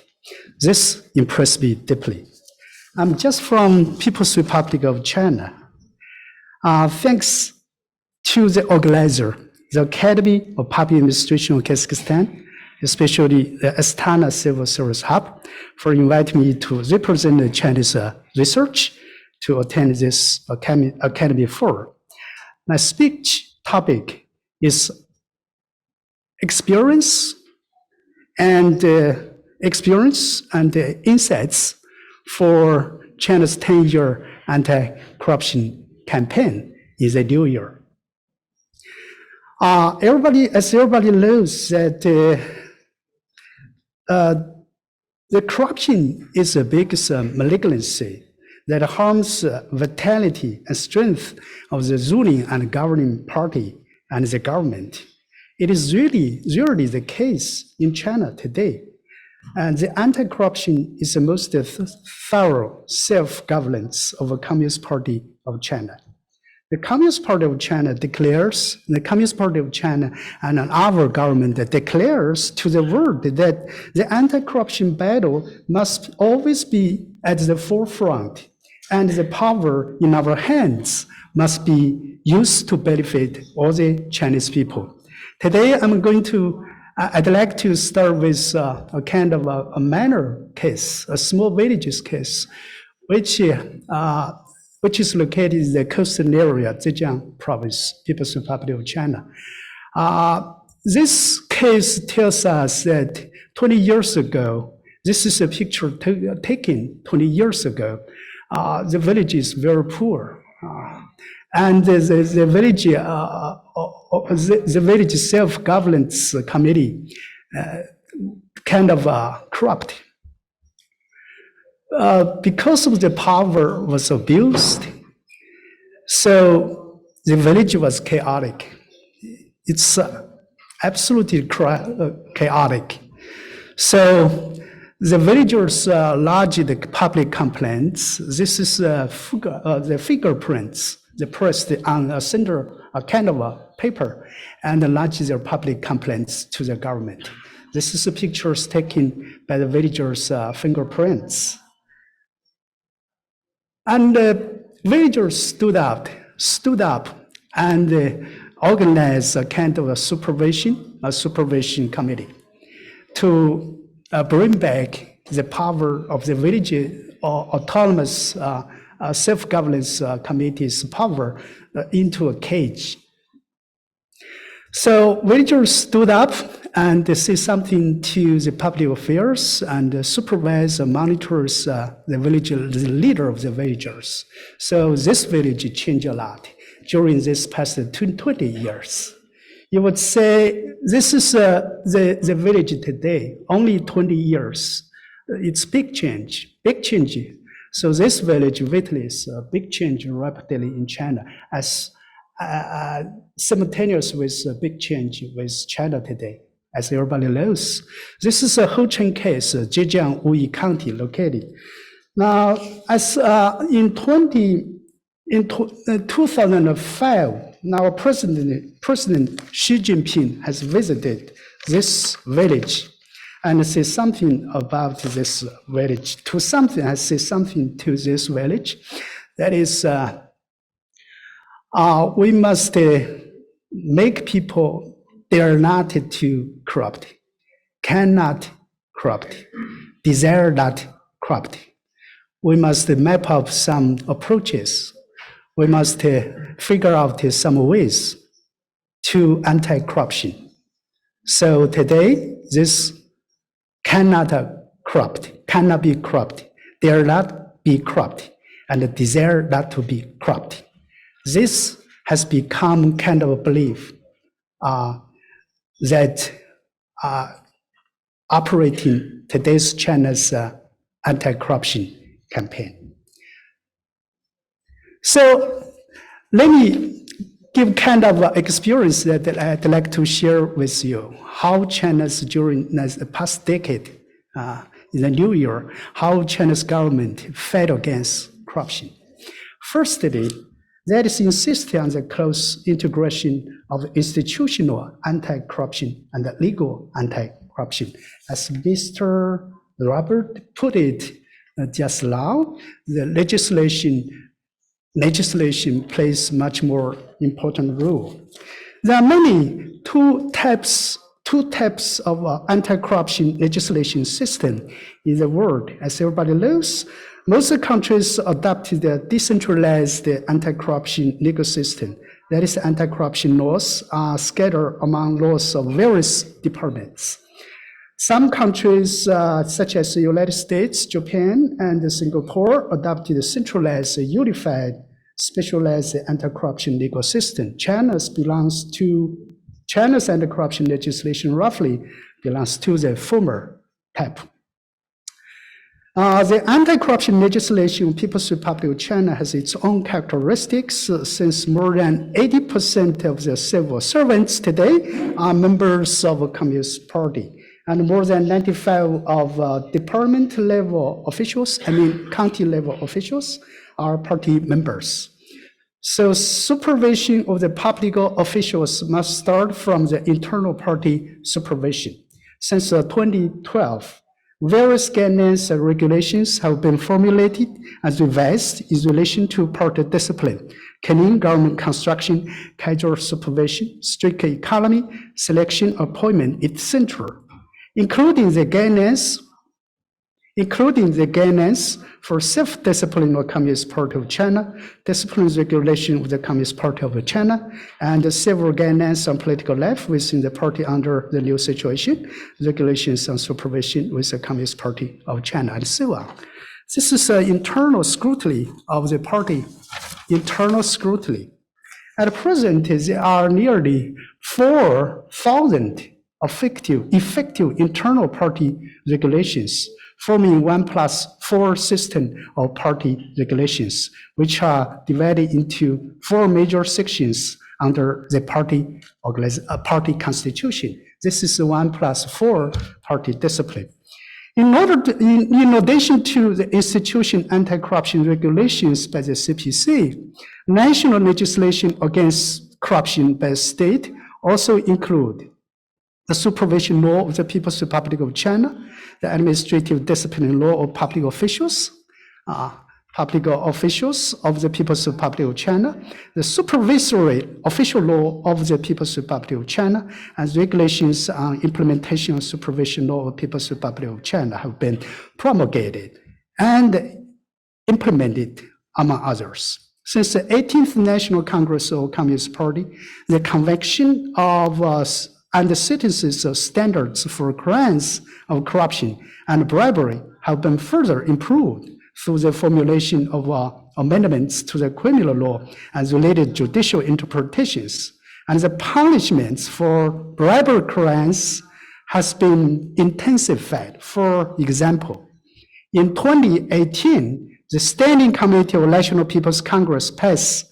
This impressed me deeply. I'm just from People's Republic of China. Thanks to the organizer, the Academy of Public Administration of Kazakhstan, especially the Astana Civil Service Hub, for inviting me to represent the Chinese research to attend this Academy Forum. My speech topic is experience and insights for China's 10-year anti-corruption campaign in the new year. Everybody knows that the corruption is the biggest malignancy that harms vitality and strength of the ruling and governing party and the government. It is really the case in China today. And the anti-corruption is the most thorough self-governance of the Communist Party of China. The Communist Party of China and our government declares to the world that the anti-corruption battle must always be at the forefront, and the power in our hands must be used to benefit all the Chinese people. Today, I'd like to start with a kind of a minor case, a small villages case, which is located in the coastal area, Zhejiang Province, People's Republic of China. This case tells us that 20 years ago, this is a picture taken 20 years ago. The village is very poor, and the village self-governance committee kind of corrupt. Because of the power was abused, so the village was chaotic. It's absolutely chaotic. So the villagers lodged the public complaints. This is the fingerprints, they pressed on a kind of a paper and lodged their public complaints to the government. This is the pictures taken by the villagers' fingerprints. And the villagers stood up and organized a kind of a supervision committee to bring back the power of the village autonomous self-governance committee's power into a cage. So villagers stood up and they say something to the public affairs and supervise and monitors the leader of the villagers. So this village changed a lot during this past 20 years. You would say this is the village today, only 20 years. It's big change. So this village witnessed a big change rapidly in China as simultaneous with a big change with China today, as everybody knows. This is a Hocheng case, Zhejiang Wuyi County located. Now, as in 2005, now President Xi Jinping has visited this village and say something about this village. Say something to this village. That is, we must make people dare not to corrupt, cannot corrupt, desire not corrupt. We must map out some approaches. We must figure out some ways to anti-corruption. So today, this cannot be corrupt, dare not be corrupt, and desire not to be corrupt. This has become kind of a belief that operating today's China's anti-corruption campaign. So let me give kind of experience that I'd like to share with you, how China's during the past decade, in the new year, how China's government fought against corruption. Firstly, that is insisting on the close integration of institutional anti-corruption and legal anti-corruption. As Mr. Robert put it just now, the legislation plays much more important role. There are many two types of anti-corruption legislation system in the world. As everybody knows, most countries adopted the decentralized anti-corruption legal system. That is, anti-corruption laws are scattered among laws of various departments. Some countries, such as the United States, Japan, and Singapore, adopted a centralized, unified, specialized anti-corruption legal system. China's anti-corruption legislation roughly belongs to the former type. The anti-corruption legislation in People's Republic of China has its own characteristics, since more than 80% of the civil servants today are members of a Communist Party, and more than 95% of department level officials, county level officials, are party members. So supervision of the public officials must start from the internal party supervision. Since 2012, various guidelines and regulations have been formulated and revised in relation to party discipline, clean government construction, casual supervision, strict economy, selection, appointment, etc., including the guidelines for self-discipline of Communist Party of China, discipline regulation of the Communist Party of China, and several guidelines on political life within the party under the new situation, regulations on supervision with the Communist Party of China, and so on. This is internal scrutiny of the party, internal scrutiny. At present, there are nearly 4,000 effective internal party regulations, forming 1+4 system of party regulations, which are divided into 4 major sections under the party constitution. This is the 1+4 party discipline. In addition to the institution anti-corruption regulations by the CPC, national legislation against corruption by the state also include the supervision law of the People's Republic of China, the administrative discipline law of public officials of the People's Republic of China, the supervisory official law of the People's Republic of China, and regulations on implementation of supervision law of the People's Republic of China have been promulgated and implemented, among others. Since the 18th National Congress of Communist Party, the Convention of and the sentences of standards for crimes of corruption and bribery have been further improved through the formulation of amendments to the criminal law and related judicial interpretations. And the punishments for bribery crimes has been intensified. For example, in 2018, the Standing Committee of National People's Congress passed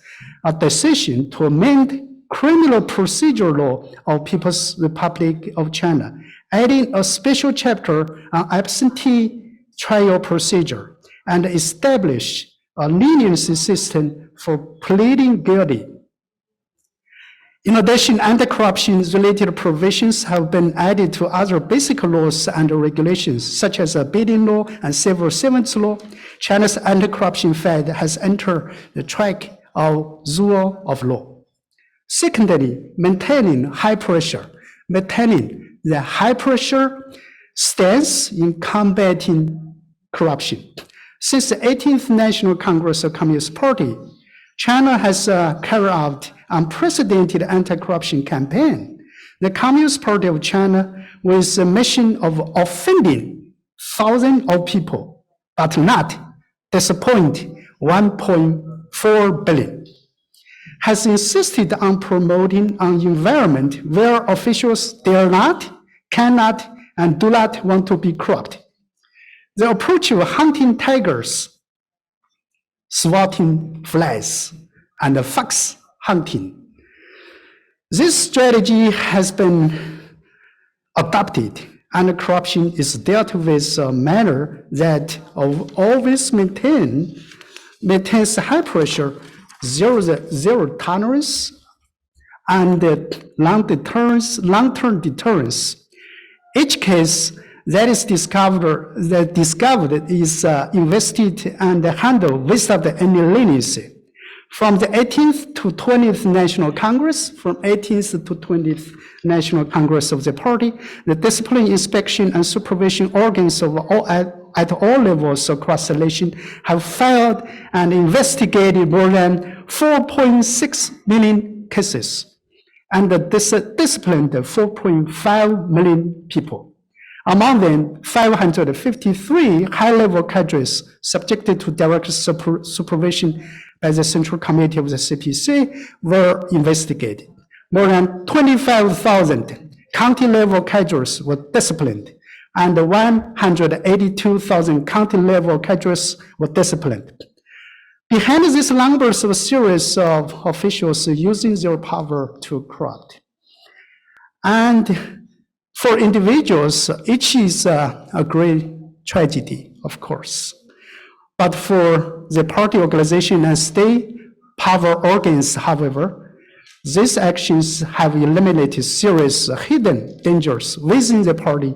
a decision to amend criminal procedure law of People's Republic of China, adding a special chapter on absentee trial procedure and establish a leniency system for pleading guilty. In addition, anti-corruption related provisions have been added to other basic laws and regulations, such as the bidding law and civil servants law. China's anti-corruption fight has entered the track of rule of law. Secondly, maintaining the high pressure stance in combating corruption. Since the 18th National Congress of Communist Party, China has carried out unprecedented anti-corruption campaign. The Communist Party of China, with a mission of offending thousands of people, but not disappoint 1.4 billion, has insisted on promoting an environment where officials dare not, cannot, and do not want to be corrupt. The approach of hunting tigers, swatting flies, and fox hunting. This strategy has been adopted, and corruption is dealt with a manner that always maintains high pressure, zero tolerance, and long-term deterrence. Each case that is discovered is invested and handled without any leniency. From the 18th to 20th National Congress, from 18th to 20th National Congress of the party, the discipline, inspection, and supervision organs of at all levels across the nation have filed and investigated more than 4.6 million cases and disciplined 4.5 million people. Among them, 553 high-level cadres subjected to direct supervision by the Central Committee of the CPC were investigated. More than 25,000 county-level cadres were disciplined, and 182,000 county-level cadres were disciplined. Behind these numbers of a series of officials using their power to corrupt. And for individuals, each is a great tragedy, of course. But for the party organization and state power organs, however, these actions have eliminated serious hidden dangers within the party,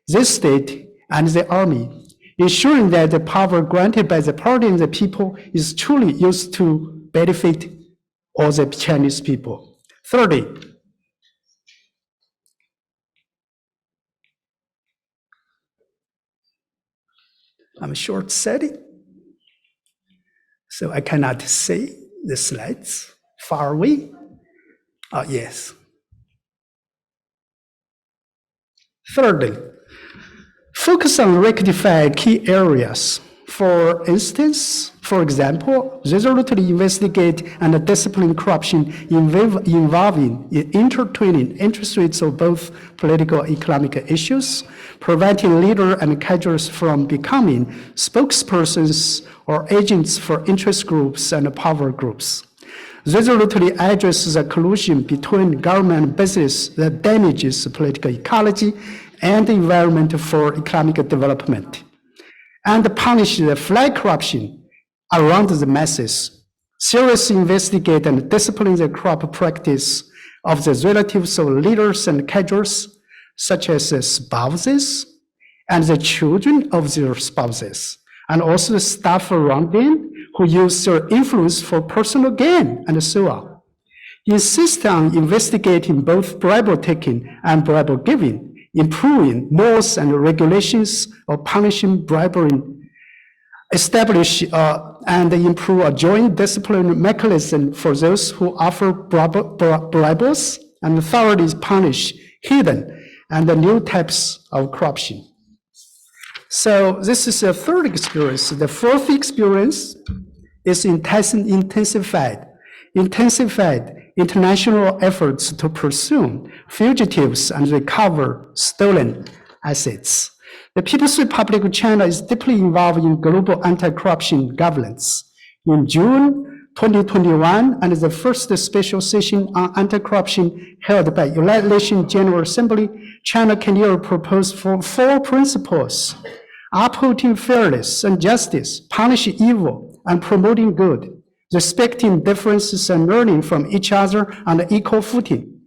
the state, and the army, ensuring that the power granted by the party and the people is truly used to benefit all the Chinese people. 30. I'm short-sighted, so I cannot see the slides far away. Oh, yes. Thirdly, focus on rectify key areas. For instance, for example, resolutely investigate and discipline corruption involving intertwining interests of both political and economic issues, preventing leaders and cadres from becoming spokespersons or agents for interest groups and power groups. Resolutely address the collusion between government and business that damages political ecology and the environment for economic development, and punish the flag corruption around the masses. Seriously investigate and discipline the corrupt practice of the relatives of leaders and cadres, such as the spouses and the children of their spouses, and also the staff around them who use their influence for personal gain, and so on. Insist on investigating both bribe taking and bribe giving, improving laws and regulations of punishing bribery, establish and improve a joint discipline mechanism for those who offer bribes, and thoroughly punish hidden and the new types of corruption. So this is the third experience. The fourth experience is intensified international efforts to pursue fugitives and recover stolen assets. The People's Republic of China is deeply involved in global anti-corruption governance. In June 2021, and the first special session on anti-corruption held by United Nations General Assembly, China clearly proposed for 4 principles: upholding fairness and justice, punishing evil, and promoting good, respecting differences and learning from each other on an equal footing,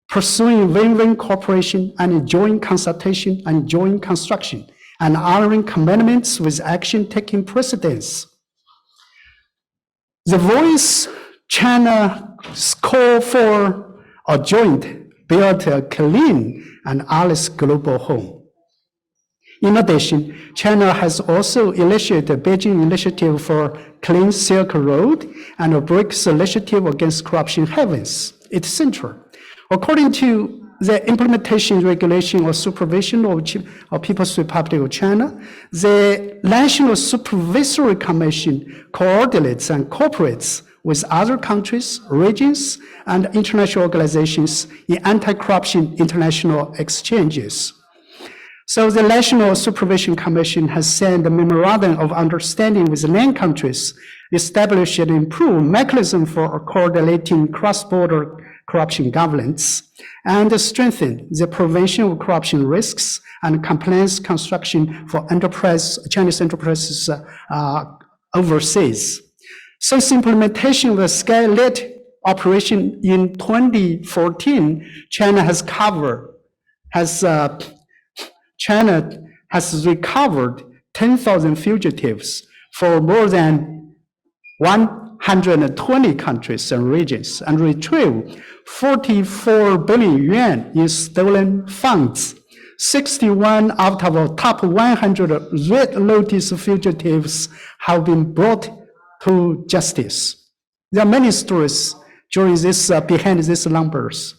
pursuing win-win cooperation and joint consultation and joint construction, and honoring commitments with action taking precedence. The voice China's call for a joint build a clean and honest global home. In addition, China has also initiated the Beijing Initiative for Clean Silk Road and a BRICS Initiative against Corruption Heavens. It's central. According to the implementation regulation or supervision of People's Republic of China, the National Supervisory Commission coordinates and cooperates with other countries, regions, and international organizations in anti-corruption international exchanges. So the National Supervision Commission has sent a memorandum of understanding with the main countries, establish and improve mechanism for coordinating cross-border corruption governance, and strengthen the prevention of corruption risks and compliance construction for Chinese enterprises overseas. Since implementation of the Skylit operation in 2014, China has recovered 10,000 fugitives for more than 120 countries and regions and retrieved 44 billion yuan in stolen funds. 61 out of the top 100 Red Lotus fugitives have been brought to justice. There are many stories behind these numbers.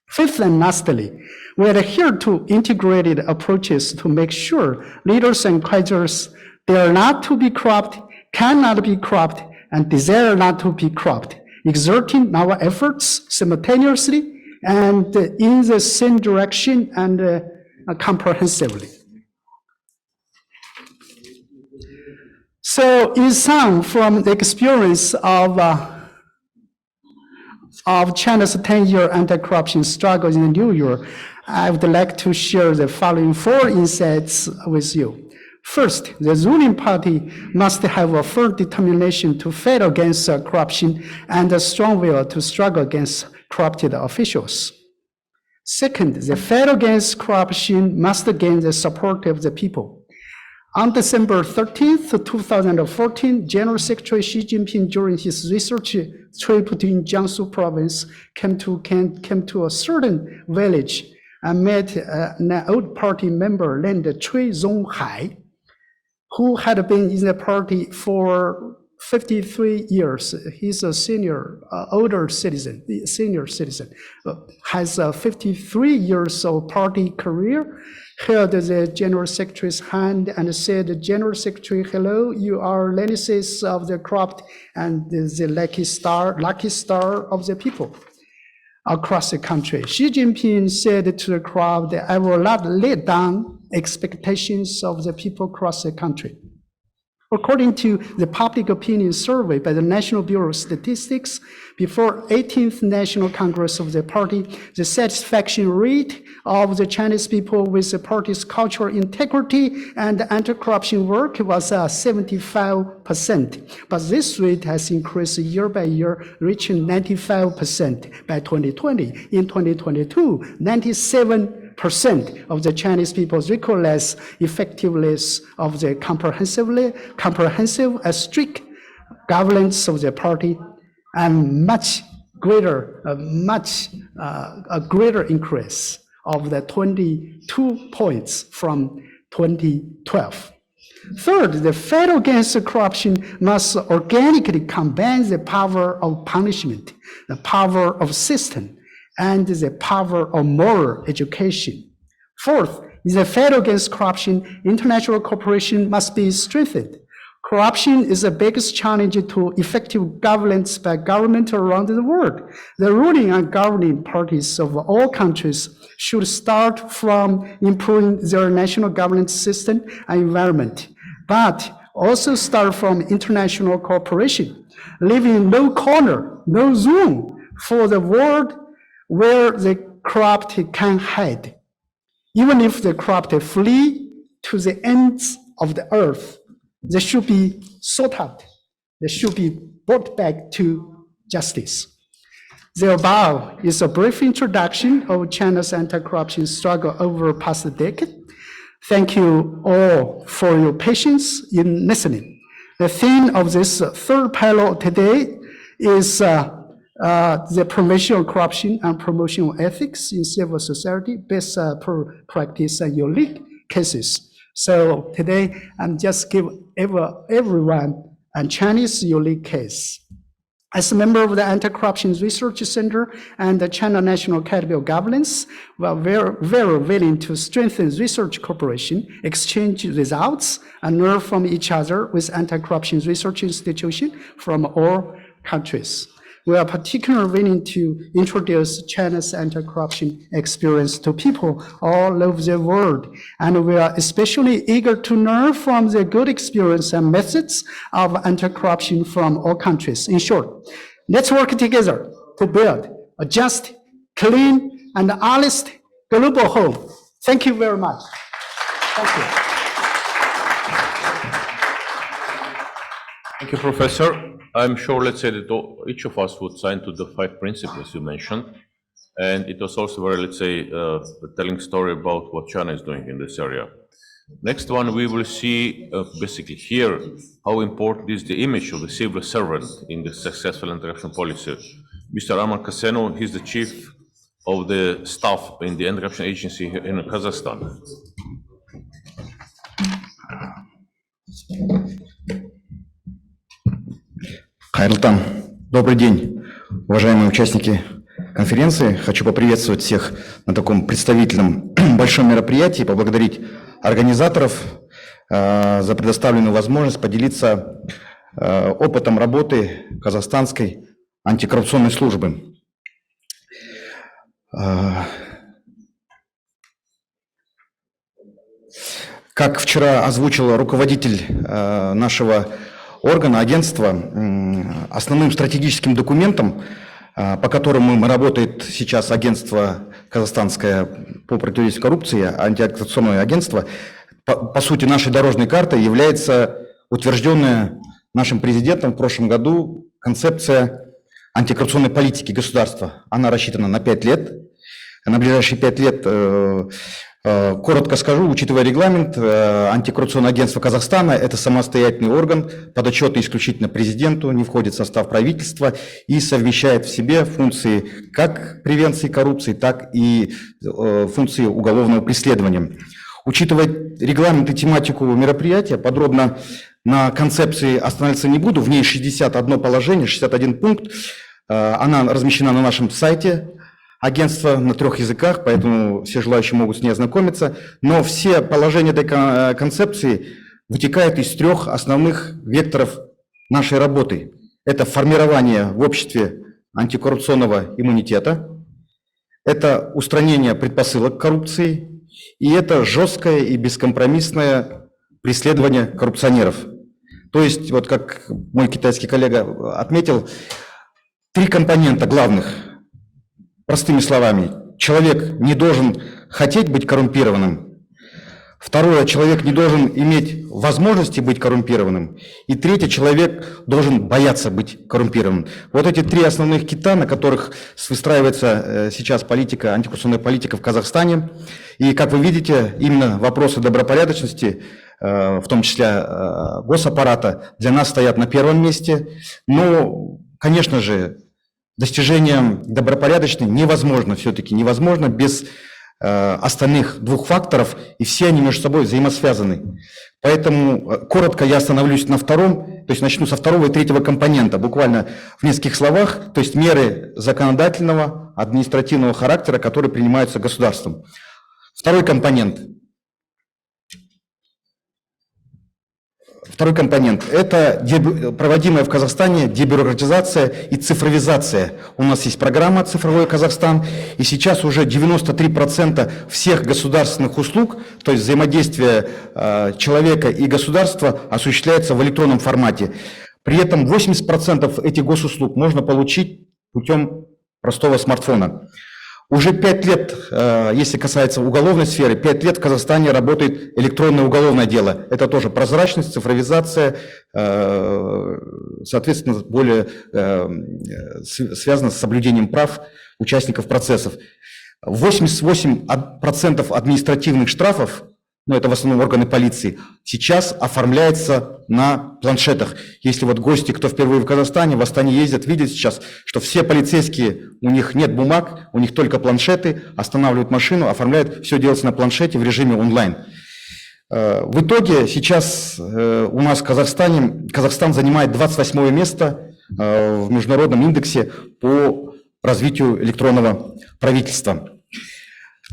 Fifth and lastly, we adhere to integrated approaches to make sure leaders and creditors, they are not to be corrupt, cannot be corrupt, and desire not to be corrupt, exerting our efforts simultaneously and in the same direction and comprehensively. So in sum, from the experience of China's 10-year anti-corruption struggle in the new year, I would like to share the following 4 insights with you. First, the ruling party must have a firm determination to fight against corruption and a strong will to struggle against corrupted officials. Second, the fight against corruption must gain the support of the people. On December 13th, 2014, General Secretary Xi Jinping, during his research trip in Jiangsu province, came to a certain village and met an old party member named Cui Zonghai, who had been in the party for 53 years. He's a senior citizen, has a 53 years of party career, held the General Secretary's hand and said, General Secretary, hello, you are nemesis of the corrupt and the lucky star of the people across the country. Xi Jinping said to the crowd, I will not let down expectations of the people across the country. According to the public opinion survey by the National Bureau of Statistics, before 18th National Congress of the party, the satisfaction rate of the Chinese people with the party's cultural integrity and anti-corruption work was 75%. But this rate has increased year by year, reaching 95% by 2020. In 2022, 97% of the Chinese people recognize effectiveness of the comprehensive and strict governance of the party, and a greater increase of the 22 points from 2012. Third, the fight against corruption must organically combine the power of punishment, the power of system, and the power of moral education. Fourth, in the fight against corruption, international cooperation must be strengthened. Corruption is the biggest challenge to effective governance by governments around the world. The ruling and governing parties of all countries should start from improving their national governance system and environment, but also start from international cooperation, leaving no corner, no room for the world where the corrupt can hide. Even if the corrupt flee to the ends of the earth, they should be sought out. They should be brought back to justice. The above is a brief introduction of China's anti-corruption struggle over the past decade. Thank you all for your patience in listening. The theme of this third panel today is the prevention of corruption and promotion of ethics in civil society, best practice and unique cases. So today, I'm just give everyone a Chinese unique case. As a member of the Anti-Corruption Research Center and the China National Academy of Governance, we are very willing to strengthen research cooperation, exchange results, and learn from each other with anti-corruption research institutions from all countries. We are particularly willing to introduce China's anti-corruption experience to people all over the world. And we are especially eager to learn from the good experience and methods of anti-corruption from all countries. In short, let's work together to build a just, clean, and honest global home. Thank you very much. Thank you. Thank you, Professor. I'm sure, let's say, that each of us would sign to the 5 principles you mentioned. And it was also very, let's say, a telling story about what China is doing in this area. Next one, we will see, basically here, how important is the image of the civil servant in the successful anti-corruption policy. Mr. Arman KHASENOV, he's the chief of the staff in the anti-corruption agency in Kazakhstan. Хайрлтан. Добрый день, уважаемые участники конференции. Хочу поприветствовать всех на таком представительном большом мероприятии, поблагодарить организаторов за предоставленную возможность поделиться опытом работы казахстанской антикоррупционной службы. Как вчера озвучил руководитель нашего органа, агентства, основным стратегическим документом, по которому работает сейчас агентство казахстанское по противодействию коррупции, антикоррупционное агентство, по сути нашей дорожной картой является утвержденная нашим президентом в прошлом году концепция антикоррупционной политики государства. Она рассчитана на 5 лет. На ближайшие 5 лет, коротко скажу, учитывая регламент, антикоррупционное агентство Казахстана – это самостоятельный орган, подотчетный исключительно президенту, не входит в состав правительства и совмещает в себе функции как превенции коррупции, так и функции уголовного преследования. Учитывая регламент и тематику мероприятия, подробно на концепции останавливаться не буду. В ней 61 положение, 61 пункт. Она размещена на нашем сайте агентства на 3 языках, поэтому все желающие могут с ней ознакомиться. Но все положения этой концепции вытекают из 3 основных векторов нашей работы. Это формирование в обществе антикоррупционного иммунитета, это устранение предпосылок коррупции, и это жесткое и бескомпромиссное преследование коррупционеров. То есть, вот как мой китайский коллега отметил, 3 компонента главных. Простыми словами, человек не должен хотеть быть коррумпированным. Второе, человек не должен иметь возможности быть коррумпированным. И третье, человек должен бояться быть коррумпированным. Вот эти 3 основных кита, на которых выстраивается сейчас политика, антикоррупционная политика в Казахстане. И, как вы видите, именно вопросы добропорядочности, в том числе госаппарата, для нас стоят на первом месте. Но, конечно же, достижение добропорядочности невозможно, все-таки невозможно без остальных 2 факторов, и все они между собой взаимосвязаны. Поэтому коротко я остановлюсь на 2-м, то есть начну со 2-го и 3-го компонента, буквально в нескольких словах, то есть меры законодательного, административного характера, которые принимаются государством. 2-й компонент. Второй компонент – это проводимая в Казахстане дебюрократизация и цифровизация. У нас есть программа «Цифровой Казахстан», и сейчас уже 93% всех государственных услуг, то есть взаимодействие человека и государства, осуществляется в электронном формате. При этом 80% этих госуслуг можно получить путем простого смартфона. Уже 5 лет, если касается уголовной сферы, 5 лет в Казахстане работает электронное уголовное дело. Это тоже прозрачность, цифровизация, соответственно, более связано с соблюдением прав участников процессов. 88% административных штрафов, ну это в основном органы полиции, сейчас оформляется на планшетах. Если вот гости, кто впервые в Казахстане, в Астане ездят, видят сейчас, что все полицейские, у них нет бумаг, у них только планшеты, останавливают машину, оформляют, все делается на планшете в режиме онлайн. В итоге сейчас у нас в Казахстане, Казахстан занимает 28 место в международном индексе по развитию электронного правительства.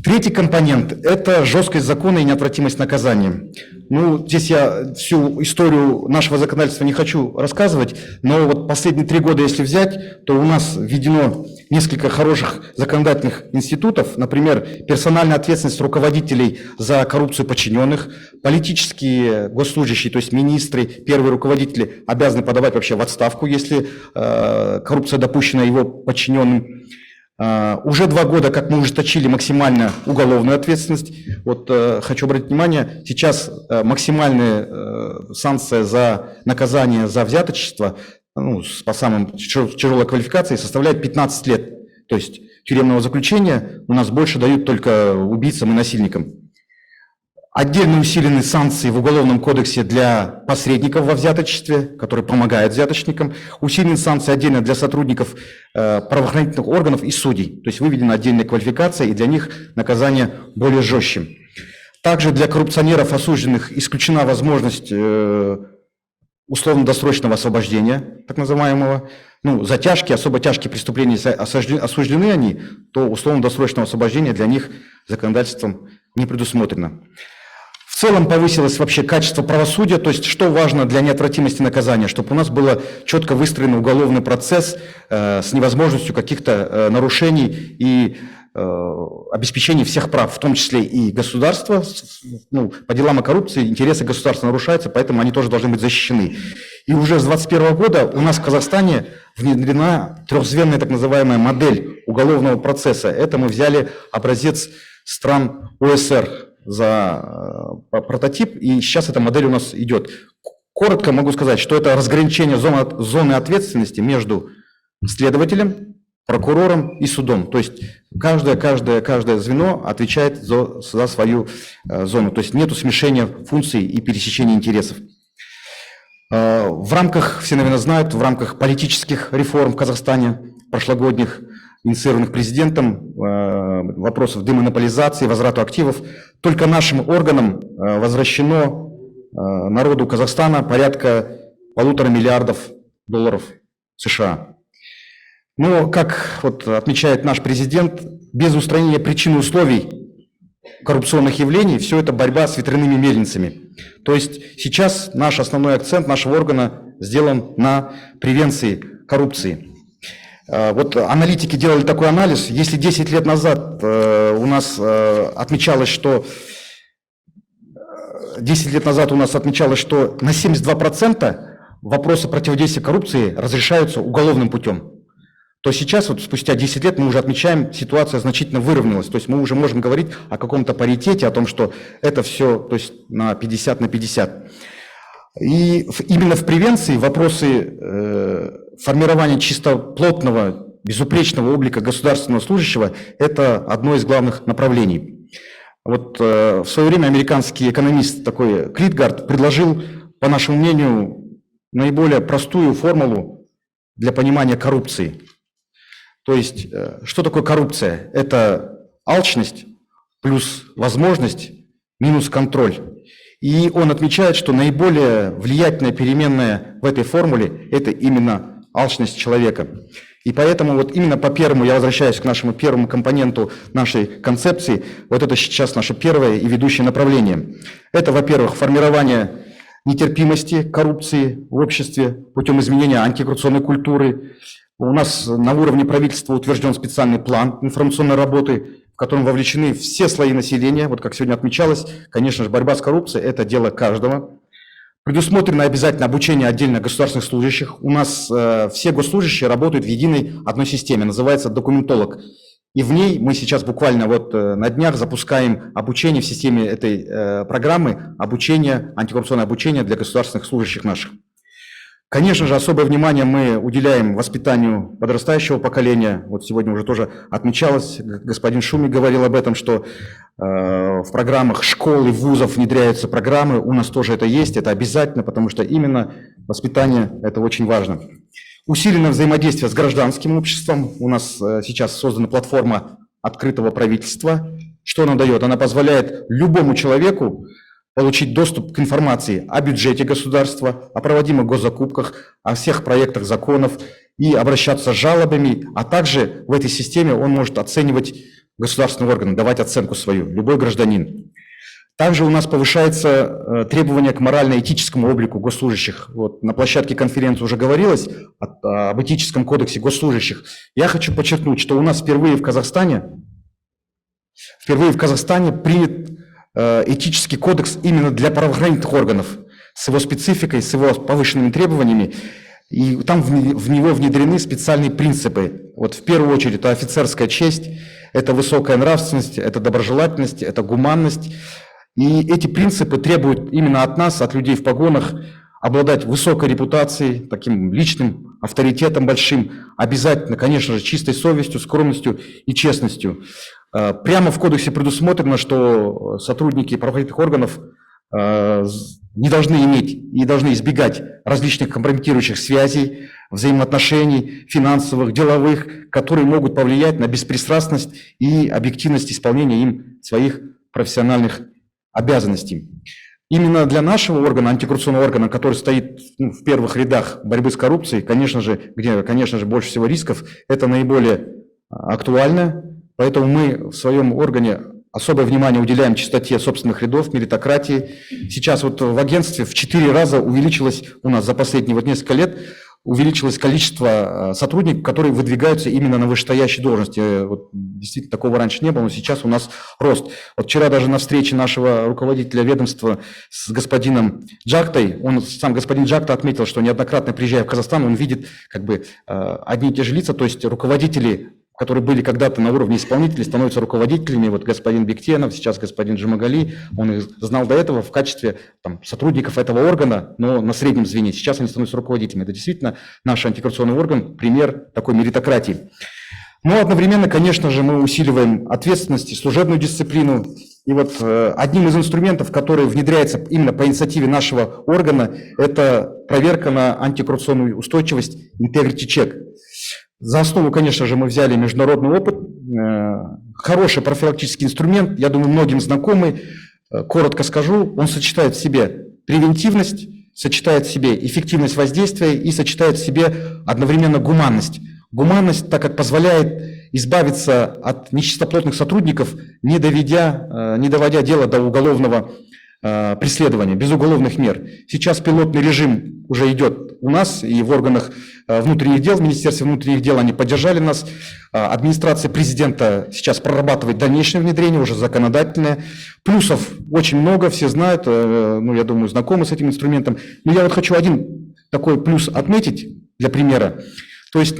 Третий компонент – это жесткость закона и неотвратимость наказания. Ну, здесь я всю историю нашего законодательства не хочу рассказывать, но вот последние 3 года, если взять, то у нас введено несколько хороших законодательных институтов, например, персональная ответственность руководителей за коррупцию подчиненных, политические госслужащие, то есть министры, первые руководители обязаны подавать вообще в отставку, если коррупция допущена его подчиненным. Уже 2 года, как мы ужесточили максимально уголовную ответственность. Вот хочу обратить внимание, сейчас максимальная санкция за наказание за взяточество, ну, по самым тяжелой квалификации, составляет 15 лет. То есть тюремного заключения у нас больше дают только убийцам и насильникам. Отдельно усилены санкции в Уголовном кодексе для посредников во взяточестве, которые помогают взяточникам. Усилены санкции отдельно для сотрудников правоохранительных органов и судей. То есть выведена отдельная квалификация, и для них наказание более жестче. Также для коррупционеров, осужденных, исключена возможность условно-досрочного освобождения, так называемого. Ну, за тяжкие, особо тяжкие преступления, если осуждены они, то условно-досрочного освобождения для них законодательством не предусмотрено. В целом повысилось вообще качество правосудия, то есть что важно для неотвратимости наказания, чтобы у нас было четко выстроен уголовный процесс с невозможностью каких-то нарушений и обеспечения всех прав, в том числе и государства. Ну, по делам о коррупции интересы государства нарушаются, поэтому они тоже должны быть защищены. И уже с 2021 года у нас в Казахстане внедрена трехзвенная так называемая модель уголовного процесса. Это мы взяли образец стран ОСР за прототип, и сейчас эта модель у нас идет. Коротко могу сказать, что это разграничение зоны ответственности между следователем, прокурором и судом. То есть каждое звено отвечает за свою зону. То есть нет смешения функций и пересечения интересов. В рамках, все, наверное, знают, в рамках политических реформ в Казахстане, прошлогодних, инициированных президентом, вопросов демонополизации, возврату активов, только нашим органам возвращено народу Казахстана порядка $1,5 миллиарда США. Но, как вот отмечает наш президент, без устранения причин и условий коррупционных явлений все это борьба с ветряными мельницами. То есть сейчас наш основной акцент нашего органа сделан на превенции коррупции. Вот аналитики делали такой анализ. Если 10 лет назад у нас отмечалось, что на 72% вопросы противодействия коррупции разрешаются уголовным путем, то сейчас, вот спустя 10 лет, мы уже отмечаем, ситуация значительно выровнялась. То есть мы уже можем говорить о каком-то паритете, о том, что это все, то есть на 50 на 50. И именно в превенции вопросы формирования чисто плотного, безупречного облика государственного служащего – это одно из главных направлений. Вот в свое время американский экономист такой Клитгард предложил, по нашему мнению, наиболее простую формулу для понимания коррупции. То есть, что такое коррупция? Это алчность плюс возможность минус контроль. И он отмечает, что наиболее влиятельная переменная в этой формуле – это именно алчность человека. И поэтому вот именно по первому, я возвращаюсь к нашему первому компоненту нашей концепции, вот это сейчас наше первое и ведущее направление. Это, во-первых, формирование нетерпимости коррупции в обществе путем изменения антикоррупционной культуры. У нас на уровне правительства утвержден специальный план информационной работы, в котором вовлечены все слои населения. Вот как сегодня отмечалось, конечно же, борьба с коррупцией – это дело каждого. Предусмотрено обязательно обучение отдельно государственных служащих. У нас все госслужащие работают в единой одной системе, называется документолог. И в ней мы сейчас буквально вот на днях запускаем обучение в системе этой программы, антикоррупционное обучение для государственных служащих наших. Конечно же, особое внимание мы уделяем воспитанию подрастающего поколения. Вот сегодня уже тоже отмечалось, господин ШУМИ говорил об этом, что в программах школ и вузов внедряются программы. У нас тоже это есть, это обязательно, потому что именно воспитание – это очень важно. Усиленное взаимодействие с гражданским обществом. У нас сейчас создана платформа открытого правительства. Что она дает? Она позволяет любому человеку получить доступ к информации о бюджете государства, о проводимых госзакупках, о всех проектах законов и обращаться с жалобами, а также в этой системе он может оценивать государственные органы, давать оценку свою, любой гражданин. Также у нас повышается требование к морально-этическому облику госслужащих. Вот на площадке конференции уже говорилось об этическом кодексе госслужащих. Я хочу подчеркнуть, что у нас впервые в Казахстане принят этический кодекс именно для правоохранительных органов с его спецификой, с его повышенными требованиями. И там в него внедрены специальные принципы. Вот в первую очередь это офицерская честь, это высокая нравственность, это доброжелательность, это гуманность. И эти принципы требуют именно от нас, от людей в погонах, обладать высокой репутацией, таким личным авторитетом большим, обязательно, конечно же, чистой совестью, скромностью и честностью. Прямо в кодексе предусмотрено, что сотрудники правоохранительных органов не должны иметь и должны избегать различных компрометирующих связей, взаимоотношений, финансовых, деловых, которые могут повлиять на беспристрастность и объективность исполнения им своих профессиональных обязанностей. Именно для нашего органа, антикоррупционного органа, который стоит в первых рядах борьбы с коррупцией, конечно же, где, конечно же, больше всего рисков, это наиболее актуально. Поэтому мы в своем органе особое внимание уделяем чистоте собственных рядов, меритократии. Сейчас вот в агентстве в 4 раза увеличилось у нас за последние несколько лет увеличилось количество сотрудников, которые выдвигаются именно на вышестоящие должности. Вот, действительно, такого раньше не было, но сейчас у нас рост. Вот вчера даже на встрече нашего руководителя ведомства с господином Джактой, сам господин Джакта отметил, что неоднократно приезжая в Казахстан, он видит как бы одни и те же лица, то есть руководители, которые были когда-то на уровне исполнителей, становятся руководителями. Вот господин Бектенов, сейчас господин Джумагали, он их знал до этого в качестве сотрудников этого органа, но на среднем звене. Сейчас они становятся руководителями. Это действительно наш антикоррупционный орган, пример такой меритократии. Но одновременно, конечно же, мы усиливаем ответственность и служебную дисциплину. И вот одним из инструментов, который внедряется именно по инициативе нашего органа, это проверка на антикоррупционную устойчивость Integrity Check. За основу, конечно же, мы взяли международный опыт, хороший профилактический инструмент, я думаю, многим знакомый. Коротко скажу, он сочетает в себе превентивность, сочетает в себе эффективность воздействия и сочетает в себе одновременно гуманность. Гуманность, так как позволяет избавиться от нечистоплотных сотрудников, не доводя дело до уголовного преследования, без уголовных мер. Сейчас пилотный режим уже идет у нас и в органах внутренних дел, в Министерстве внутренних дел они поддержали нас. Администрация президента сейчас прорабатывает дальнейшее внедрение, уже законодательное. Плюсов очень много, все знают, я думаю, знакомы с этим инструментом. Но я вот хочу один такой плюс отметить для примера. То есть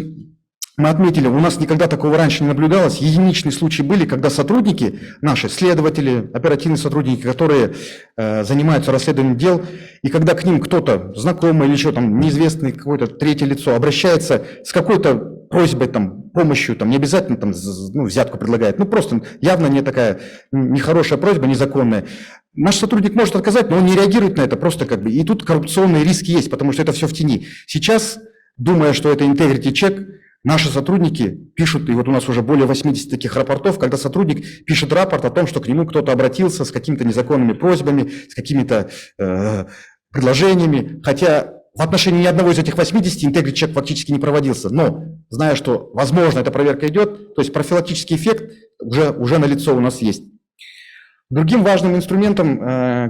мы отметили, у нас никогда такого раньше не наблюдалось. Единичные случаи были, когда сотрудники, наши следователи, оперативные сотрудники, которые занимаются расследованием дел, и когда к ним кто-то, знакомый или еще неизвестный какое-то третье лицо обращается с какой-то просьбой, помощью, не обязательно взятку предлагает, просто явно не такая нехорошая просьба, незаконная. Наш сотрудник может отказать, но он не реагирует на это, просто и тут коррупционные риски есть, потому что это все в тени. Сейчас, думая, что это integrity check, наши сотрудники пишут, и вот у нас уже более 80 таких рапортов, когда сотрудник пишет рапорт о том, что к нему кто-то обратился с какими-то незаконными просьбами, с какими-то предложениями, хотя в отношении ни одного из этих 80 integrity check фактически не проводился. Но, зная, что, возможно, эта проверка идет, то есть профилактический эффект уже налицо у нас есть. Другим важным инструментом,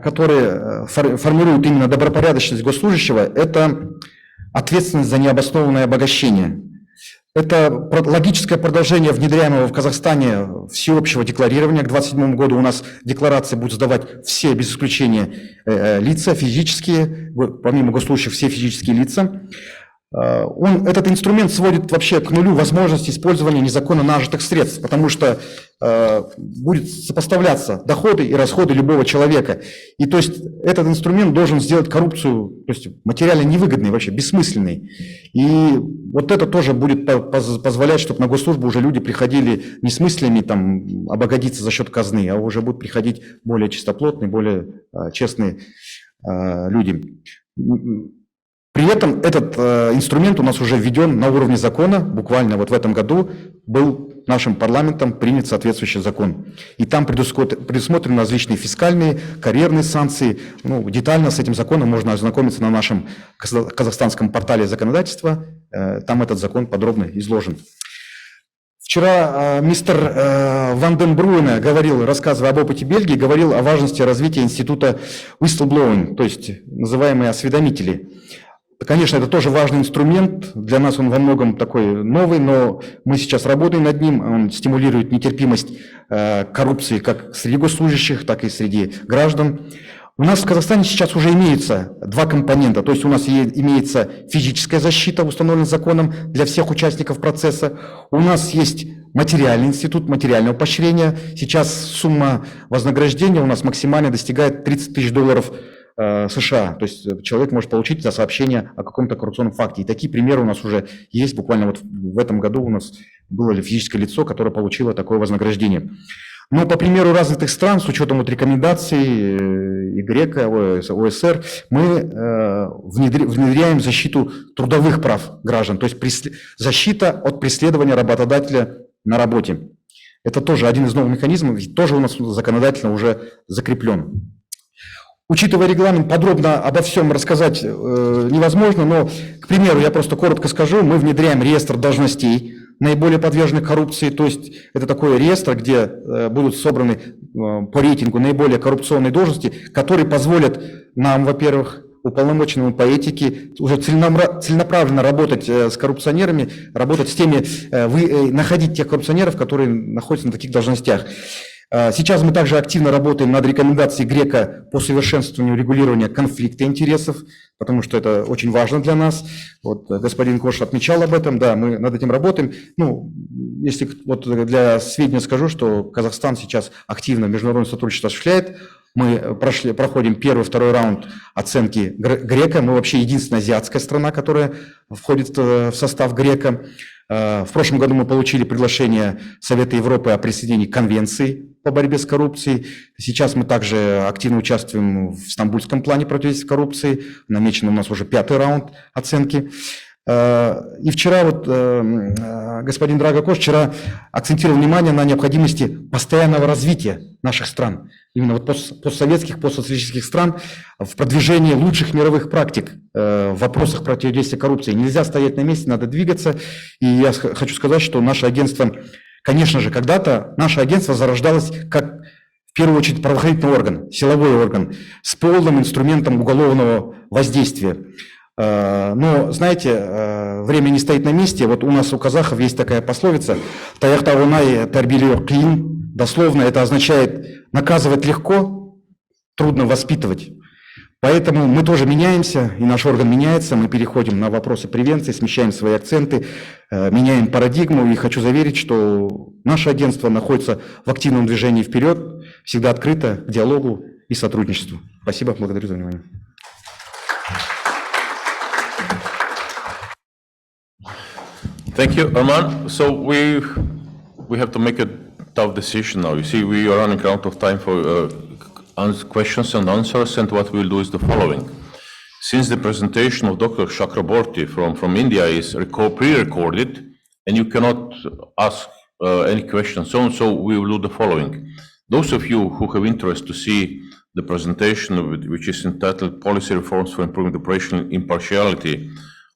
который формирует именно добропорядочность госслужащего, это ответственность за необоснованное обогащение. Это логическое продолжение внедряемого в Казахстане всеобщего декларирования. К 2027 году у нас декларации будут сдавать все, без исключения, лица, физические, помимо госслужащих, все физические лица. Этот инструмент сводит вообще к нулю возможность использования незаконно нажитых средств, потому что будет сопоставляться доходы и расходы любого человека. И то есть этот инструмент должен сделать коррупцию, то есть материально невыгодной, вообще бессмысленной. И вот это тоже будет позволять, чтобы на госслужбу уже люди приходили не с мыслями обогатиться за счет казны, а уже будут приходить более чистоплотные, более честные люди. При этом этот инструмент у нас уже введен на уровне закона, буквально вот в этом году был нашим парламентом принят соответствующий закон. И там предусмотрены различные фискальные, карьерные санкции. Детально с этим законом можно ознакомиться на нашем казахстанском портале законодательства. Там этот закон подробно изложен. Вчера мистер Ван ден Бруйне говорил, рассказывая об опыте Бельгии, говорил о важности развития института whistleblowing, то есть называемые осведомители. Конечно, это тоже важный инструмент, для нас он во многом такой новый, но мы сейчас работаем над ним, он стимулирует нетерпимость коррупции как среди госслужащих, так и среди граждан. У нас в Казахстане сейчас уже имеются два компонента, то есть у нас имеется физическая защита, установленная законом для всех участников процесса, у нас есть материальный институт материального поощрения, сейчас сумма вознаграждения у нас максимально достигает $30 тысяч США, то есть человек может получить за сообщение о каком-то коррупционном факте. И такие примеры у нас уже есть, буквально вот в этом году у нас было физическое лицо, которое получило такое вознаграждение. Но по примеру развитых стран, с учетом вот рекомендаций и ГРЕКО, ОСР, мы внедряем защиту трудовых прав граждан, то есть защита от преследования работодателя на работе. Это тоже один из новых механизмов, тоже у нас законодательно уже закреплен. Учитывая регламент, подробно обо всем рассказать невозможно, но, к примеру, я просто коротко скажу, мы внедряем реестр должностей, наиболее подверженных коррупции, то есть это такой реестр, где будут собраны по рейтингу наиболее коррупционные должности, которые позволят нам, во-первых, уполномоченному по этике уже целенаправленно работать с коррупционерами, работать с теми, находить тех коррупционеров, которые находятся на таких должностях. Сейчас мы также активно работаем над рекомендацией ГРЕКО по совершенствованию регулирования конфликта интересов, потому что это очень важно для нас. Вот господин Кош отмечал об этом, да, мы над этим работаем. Ну, если вот для сведения скажу, что Казахстан сейчас активно международное сотрудничество осуществляет. Мы проходим первый, второй раунд оценки ГРЕКО. Мы вообще единственная азиатская страна, которая входит в состав ГРЕКО. В прошлом году мы получили приглашение Совета Европы о присоединении к конвенции по борьбе с коррупцией. Сейчас мы также активно участвуем в Стамбульском плане противодействия коррупции. Намечен у нас уже 5-й раунд оценки. И вчера вот господин Драго Кош вчера акцентировал внимание на необходимости постоянного развития наших стран, именно вот постсоветских, постсоциалистических стран в продвижении лучших мировых практик в вопросах противодействия коррупции. Нельзя стоять на месте, надо двигаться. И я хочу сказать, что наше агентство, конечно же, когда-то наше агентство зарождалось как, в первую очередь, правоохранительный орган, силовой орган с полным инструментом уголовного воздействия. Но, знаете, время не стоит на месте. Вот у нас, у казахов, есть такая пословица «Таяхтавунай тарбилио клин». Дословно это означает «наказывать легко, трудно воспитывать». Поэтому мы тоже меняемся, и наш орган меняется. Мы переходим на вопросы превенции, смещаем свои акценты, меняем парадигму. И хочу заверить, что наше агентство находится в активном движении вперед, всегда открыто к диалогу и сотрудничеству. Спасибо, благодарю за внимание. Thank you, Arman. So we have to make a tough decision now. You see, we are running out of time for questions and answers, and what we'll do is the following. Since the presentation of Dr. CHAKRABORTY from India is pre-recorded, and you cannot ask any questions on, so we will do the following. Those of you who have interest to see the presentation, which is entitled Policy Reforms for Improving the Operational Impartiality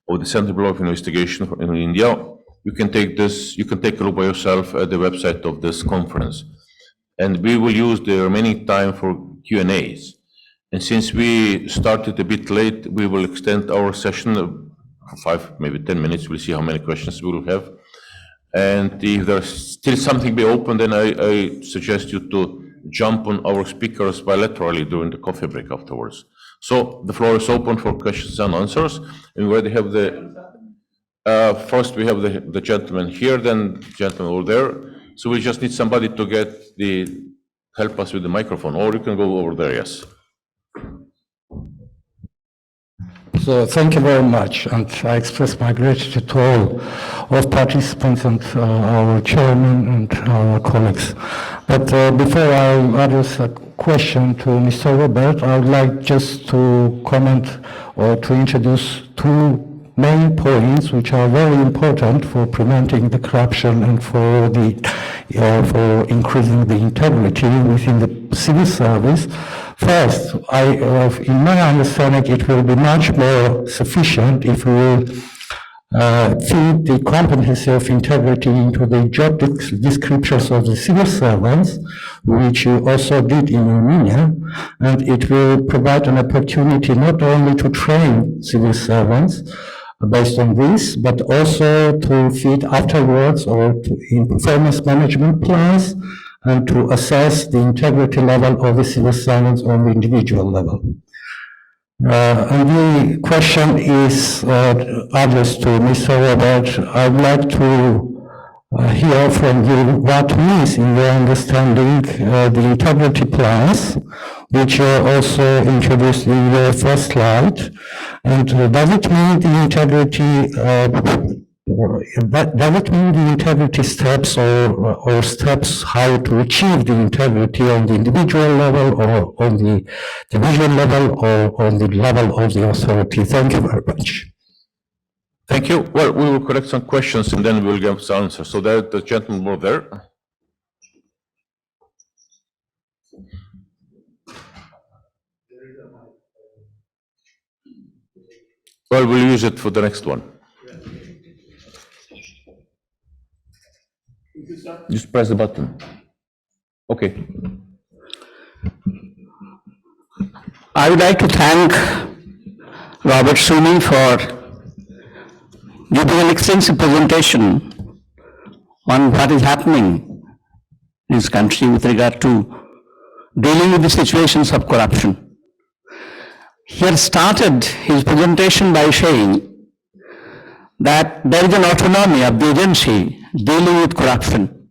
of the Central Bureau of Investigation in India, you can take a look by yourself at the website of this conference. And we will use the remaining time for Q&As. And since we started a bit late, we will extend our session for 5, maybe 10 minutes. We'll see how many questions we will have. And if there's still something be open, then I suggest you to jump on our speakers bilaterally during the coffee break afterwards. So the floor is open for questions and answers. And we already have first we have the gentleman here, then gentleman over there. So we just need somebody to help us with the microphone, or you can go over there, yes. So thank you very much, and I express my gratitude to all participants and our chairman and our colleagues. But before I address a question to Mr. Robert, I would like just to comment or to introduce two main points which are very important for preventing the corruption and for increasing the integrity within the civil service. First, in my understanding, it will be much more sufficient if we will feed the competency of integrity into the job descriptions of the civil servants, which you also did in Armenia, and it will provide an opportunity not only to train civil servants based on this, but also to feed afterwards or in performance management plans and to assess the integrity level of the civil servants on the individual level. And the question is addressed to Mr. Robert. I'd like to hear from you what means, in your understanding, the integrity plans, which are also introduced in your first slide. And does it mean the integrity does it mean the integrity steps or steps how to achieve the integrity on the individual level or on the division level or on the level of the authority? Thank you very much. Thank you. Well, we will collect some questions and then we'll give some answers. So there, the gentleman over there. Well, we'll use it for the next one. Just press the button. Okay. I would like to thank Robert SUMI for giving an extensive presentation on what is happening in this country with regard to dealing with the situations of corruption. He had started his presentation by saying that there is an autonomy of the agency dealing with corruption.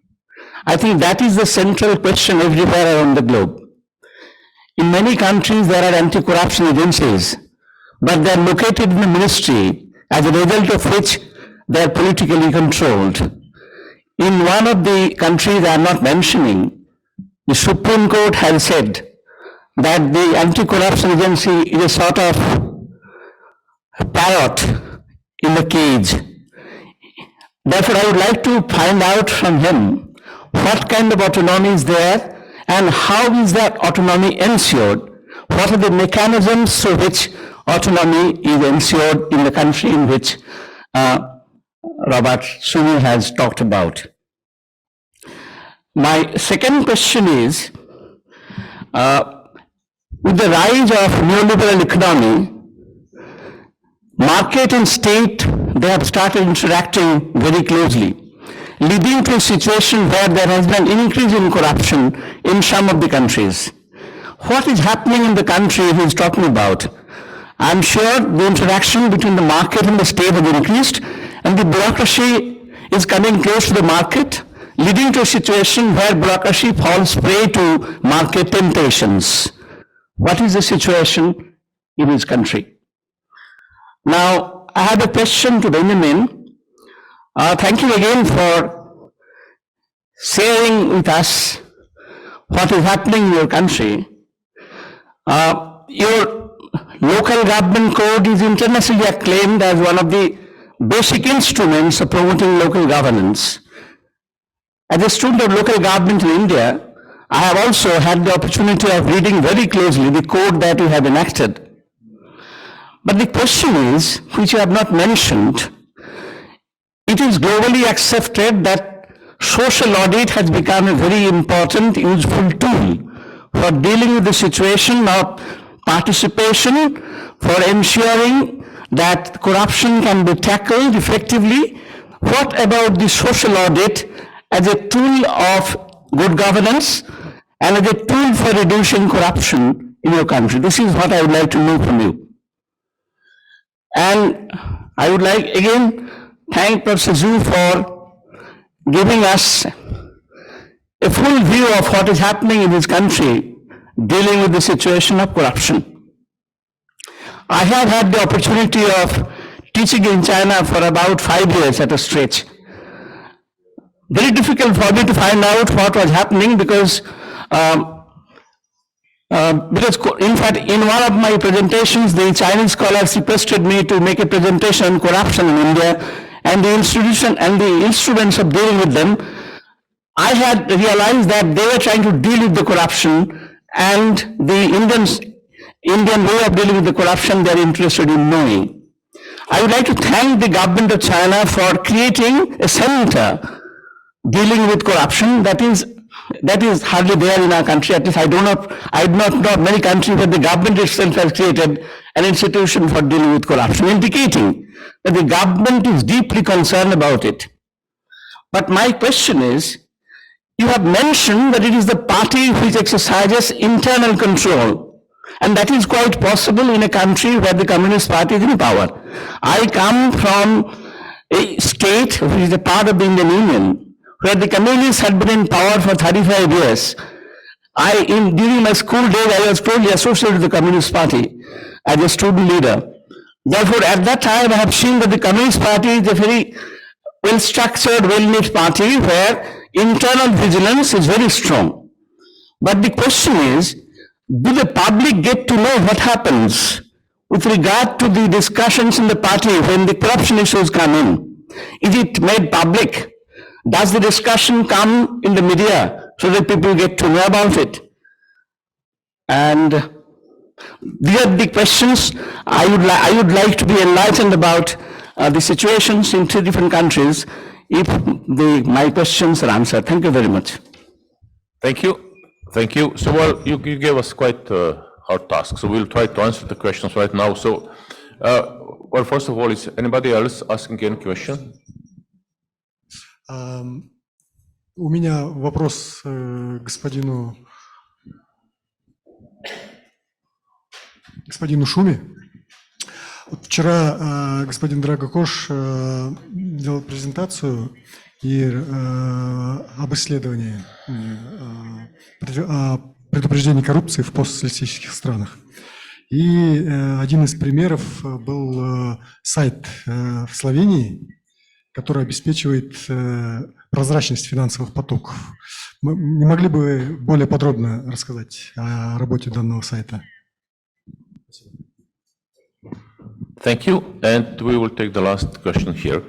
I think that is the central question everywhere around the globe. In many countries there are anti-corruption agencies, but they are located in the ministry, as a result of which they are politically controlled. In one of the countries I am not mentioning, the Supreme Court has said that the anti-corruption agency is a sort of a parrot in a cage. Therefore, I would like to find out from him what kind of autonomy is there and how is that autonomy ensured? What are the mechanisms through which autonomy is ensured in the country in which Robert SUMI has talked about? My second question is, with the rise of neoliberal economy, market and state, they have started interacting very closely, leading to a situation where there has been an increase in corruption in some of the countries. What is happening in the country he is talking about? I'm sure the interaction between the market and the state has increased, and the bureaucracy is coming close to the market, leading to a situation where bureaucracy falls prey to market temptations. What is the situation in his country? Now, I have a question to Benjamin. Thank you again for sharing with us what is happening in your country. Your local government code is internationally acclaimed as one of the basic instruments of promoting local governance. As a student of local government in India, I have also had the opportunity of reading very closely the code that you have enacted. But the question is, which you have not mentioned, it is globally accepted that social audit has become a very important, useful tool for dealing with the situation of participation, for ensuring that corruption can be tackled effectively. What about the social audit as a tool of good governance and as a tool for reducing corruption in your country? This is what I would like to know from you. And I would like again thank Professor Zhu for giving us a full view of what is happening in this country dealing with the situation of corruption. I have had the opportunity of teaching in China for about 5 years at a stretch. Very difficult for me to find out what was happening because in fact, in one of my presentations, the Chinese scholars requested me to make a presentation on corruption in India and the institution and the instruments of dealing with them. I had realized that they were trying to deal with the corruption, and the Indian way of dealing with the corruption they are interested in knowing. I would like to thank the government of China for creating a center dealing with corruption that is hardly there in our country. At least I do not know many countries where the government itself has created an institution for dealing with corruption, indicating that the government is deeply concerned about it. But my question is, you have mentioned that it is the party which exercises internal control, and that is quite possible in a country where the Communist Party is in power. I come from a state which is a part of the Indian Union, where the Communists had been in power for 35 years. During my school days, I was closely associated with the Communist Party as a student leader. Therefore, at that time, I have seen that the Communist Party is a very well-structured, well-knit party where internal vigilance is very strong. But the question is, do the public get to know what happens with regard to the discussions in the party when the corruption issues come in? Is it made public? Does the discussion come in the media so that people get to know about it? And these are the questions I would like to be enlightened about the situations in 3 different countries if my questions are answered. Thank you very much. Thank you. Thank you. So, well, you gave us quite a hard task, so we'll try to answer the questions right now. So, well, first of all, is anybody else asking any question? У меня вопрос господину Шуми. Вот вчера господин Драго делал презентацию об исследовании предупреждении коррупции в постсоциалистических странах. И один из примеров был сайт в Словении, который обеспечивает прозрачность финансовых потоков. Не могли бы вы более подробно рассказать о работе данного сайта? Thank you, and we will take the last question here.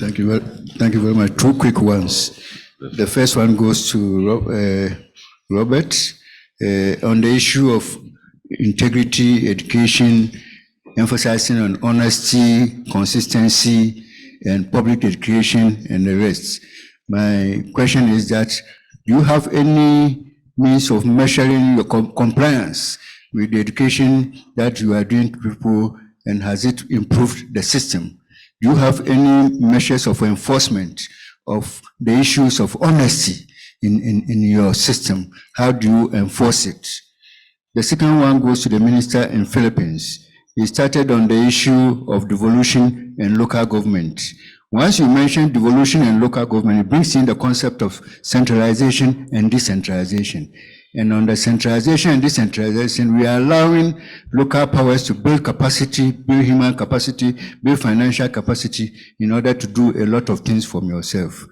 Thank you very much. 2 quick ones. The first one goes to Robert on the issue of integrity, education, emphasizing on honesty, consistency, and public education, and the rest. My question is that, do you have any means of measuring your compliance with the education that you are doing to people, and has it improved the system? Do you have any measures of enforcement of the issues of honesty in your system? How do you enforce it? The second one goes to the minister in Philippines. He started on the issue of devolution and local government. Once you mention devolution and local government, it brings in the concept of centralization and decentralization. And on the centralization and decentralization, we are allowing local powers to build capacity, build human capacity, build financial capacity in order to do a lot of things for yourself.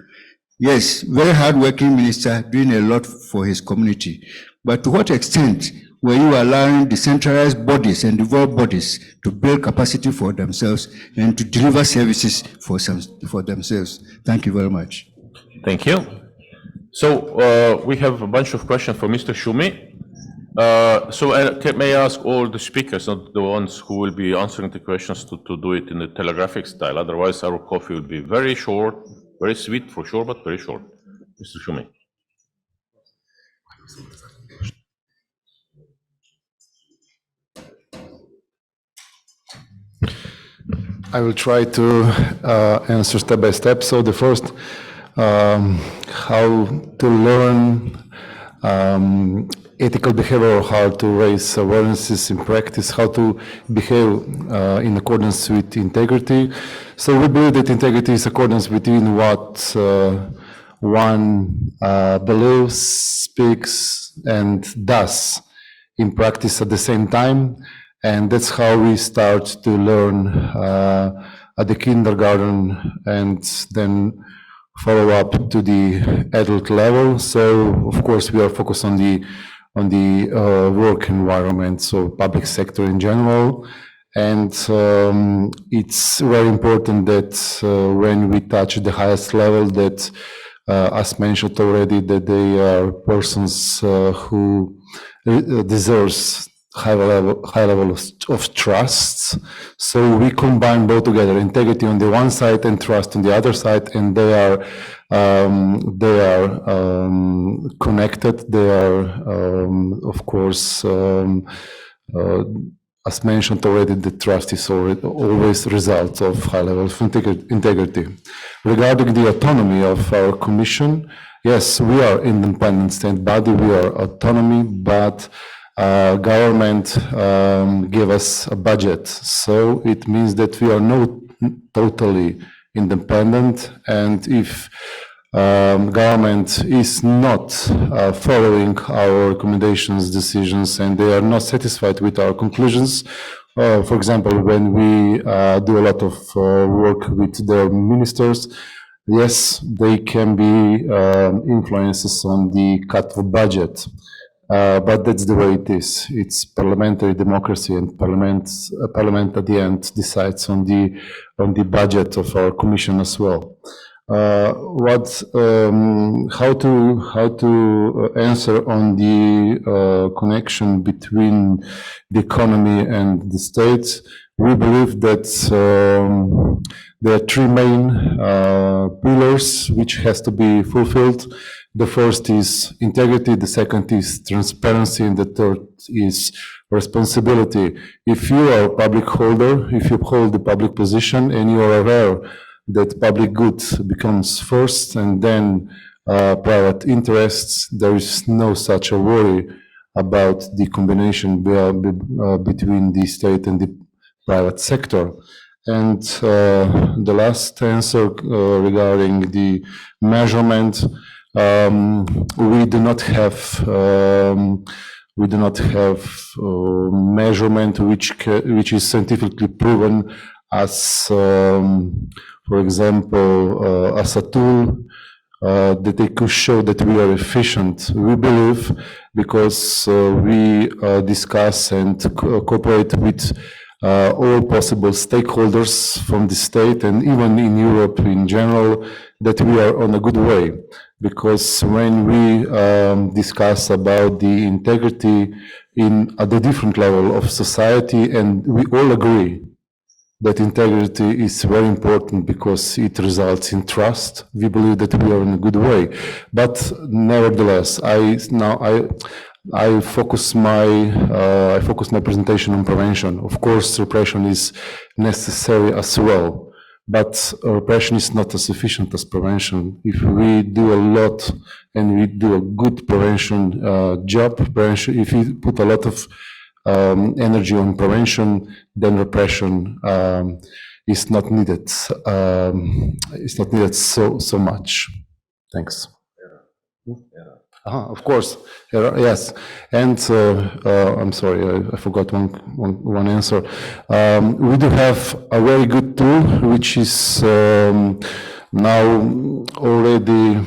Yes, very hardworking minister doing a lot for his community. But to what extent were you allowing decentralized bodies and devolved bodies to build capacity for themselves and to deliver services for themselves? Thank you very much. Thank you. So we have a bunch of questions for Mr. Shumi. May I ask all the speakers, not the ones who will be answering the questions, to do it in the telegraphic style. Otherwise, our coffee will be very short, very sweet for sure, but very short. Mr. Shumi. I will try to answer step by step. So the first, how to learn ethical behavior, how to raise awarenesses in practice, how to behave in accordance with integrity. So we believe that integrity is accordance between what one believes, speaks, and does in practice at the same time. And that's how we start to learn at the kindergarten and then follow up to the adult level. So of course we are focused on the work environment, so public sector in general. And it's very important that when we touch the highest level, that as mentioned already, that they are persons who deserves high level of trust. So we combine both together, integrity on the one side and trust on the other side, and they are connected. They are, of course, as mentioned already, the trust is always results of high level of integrity. Regarding the autonomy of our commission, yes, we are independent state body, we are autonomy, but government give us a budget. So it means that we are not totally independent, and if government is not following our recommendations, decisions, and they are not satisfied with our conclusions. For example, when we do a lot of work with the ministers, yes, they can be influences on the cut of budget. But that's the way it is. It's parliamentary democracy, and parliament at the end decides on the budget of our commission as well. How to answer on the connection between the economy and the states? We believe that there are three main pillars which has to be fulfilled. The first is integrity, the second is transparency, and the third is responsibility. If you are a public holder, if you hold the public position and you are aware that public good becomes first and then private interests, there is no such a worry about the combination between the state and the private sector. And the last answer regarding the measurement, we do not have measurement which is scientifically proven as, for example, as a tool that they could show that we are efficient. We believe, because we discuss and cooperate with all possible stakeholders from the state and even in Europe in general, that we are on a good way. Because when we discuss about the integrity at the different level of society, and we all agree that integrity is very important because it results in trust, we believe that we are in a good way. But nevertheless, I focus my presentation on prevention. Of course, repression is necessary as well, but repression is not as efficient as prevention. If we do a lot and we do a good prevention job, if we put a lot of energy on prevention, then repression is not needed. It's not needed so much. Thanks. Of course, yes. And I'm sorry, I forgot one answer. We do have a very good tool, which is now already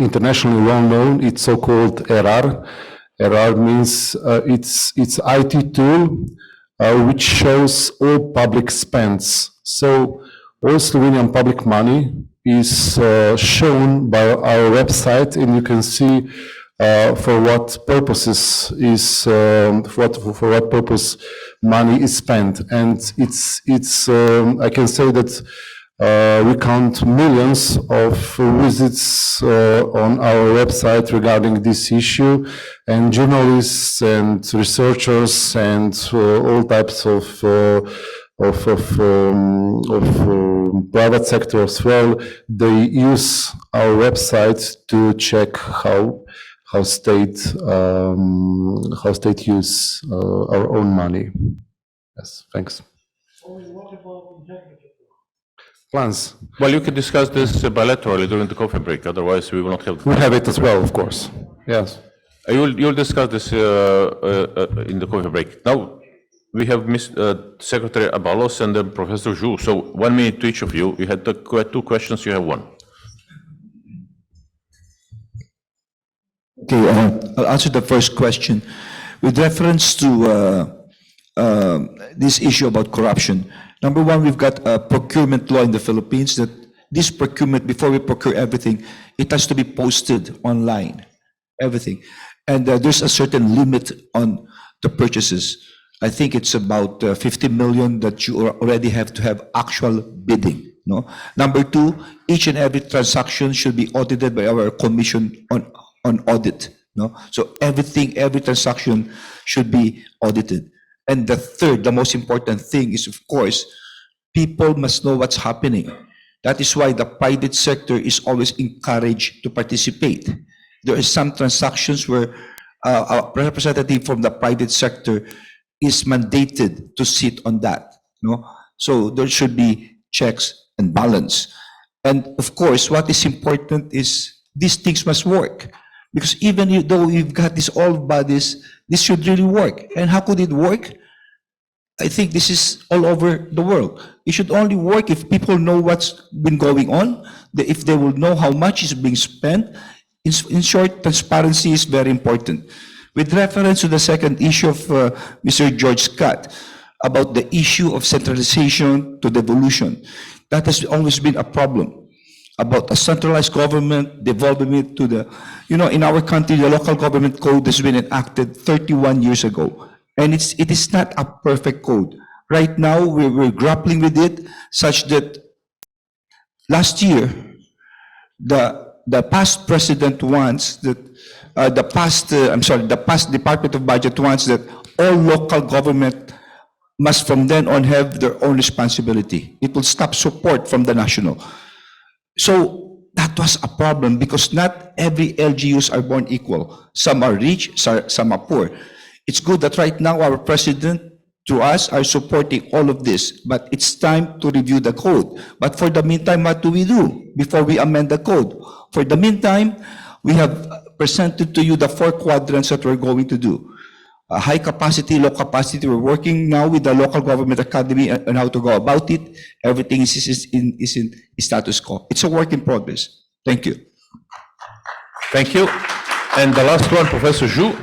internationally well known. It's so-called RR. RR means it's IT tool which shows all public spends. So all Slovenian public money is shown by our website, and you can see for what purposes is for what purpose money is spent. And it's I can say that we count millions of visits on our website regarding this issue, and journalists and researchers and all types of private sector as well. They use our website to check how state use our own money. Yes, thanks. Plans. Well, you can discuss this bilaterally during the coffee break. Otherwise, we will not have. We'll have it as well, of course. Yes. You'll discuss this in the coffee break. Now, we have Secretary ABALOS and then Professor Zhu. So 1 minute to each of you. You had two questions, you have one. Okay, I'll answer the first question. With reference to this issue about corruption. Number one, we've got a procurement law in the Philippines that this procurement, before we procure everything, it has to be posted online, everything. And there's a certain limit on the purchases. I think it's about 50 million that you already have to have actual bidding. No. Number two, each and every transaction should be audited by our commission on audit. No, so everything, every transaction should be audited. And the third, the most important thing is, of course, people must know what's happening. That is why the private sector is always encouraged to participate. There are some transactions where a representative from the private sector is mandated to sit on that. No, so there should be checks and balance. And of course, what is important is these things must work. Because even though we've got these old bodies, this should really work. And how could it work? I think this is all over the world. It should only work if people know what's been going on, if they will know how much is being spent. In short, transparency is very important. With reference to the second issue of Mr. George Scott, about the issue of centralization to devolution, that has always been a problem. About a centralized government, devolving it to the, in our country, the local government code has been enacted 31 years ago. And it is not a perfect code. Right now, we're grappling with it such that last year, the past president wants that, the past Department of Budget wants that all local government must from then on have their own responsibility. It will stop support from the national. So that was a problem because not every LGUs are born equal. Some are rich, some are poor. It's good that right now our president to us are supporting all of this, but it's time to review the code. But for the meantime, what do we do before we amend the code? For the meantime, we have presented to you the 4 quadrants that we're going to do. High capacity, low capacity. We're working now with the local government academy on how to go about it. Everything is in status quo. It's a work in progress. Thank you. Thank you. And the last one, Professor Zhu.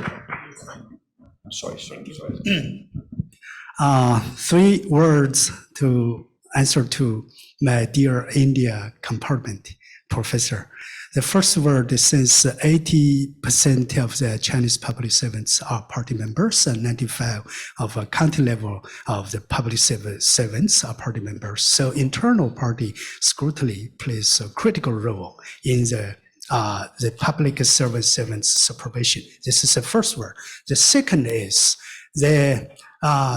Sorry. 3 words to answer to my dear India compartment professor. The first word is since 80% of the Chinese public servants are party members and 95% of county level of the public servants are party members. So internal party scrutiny plays a critical role in the public servants supervision. This is the first word. The second is the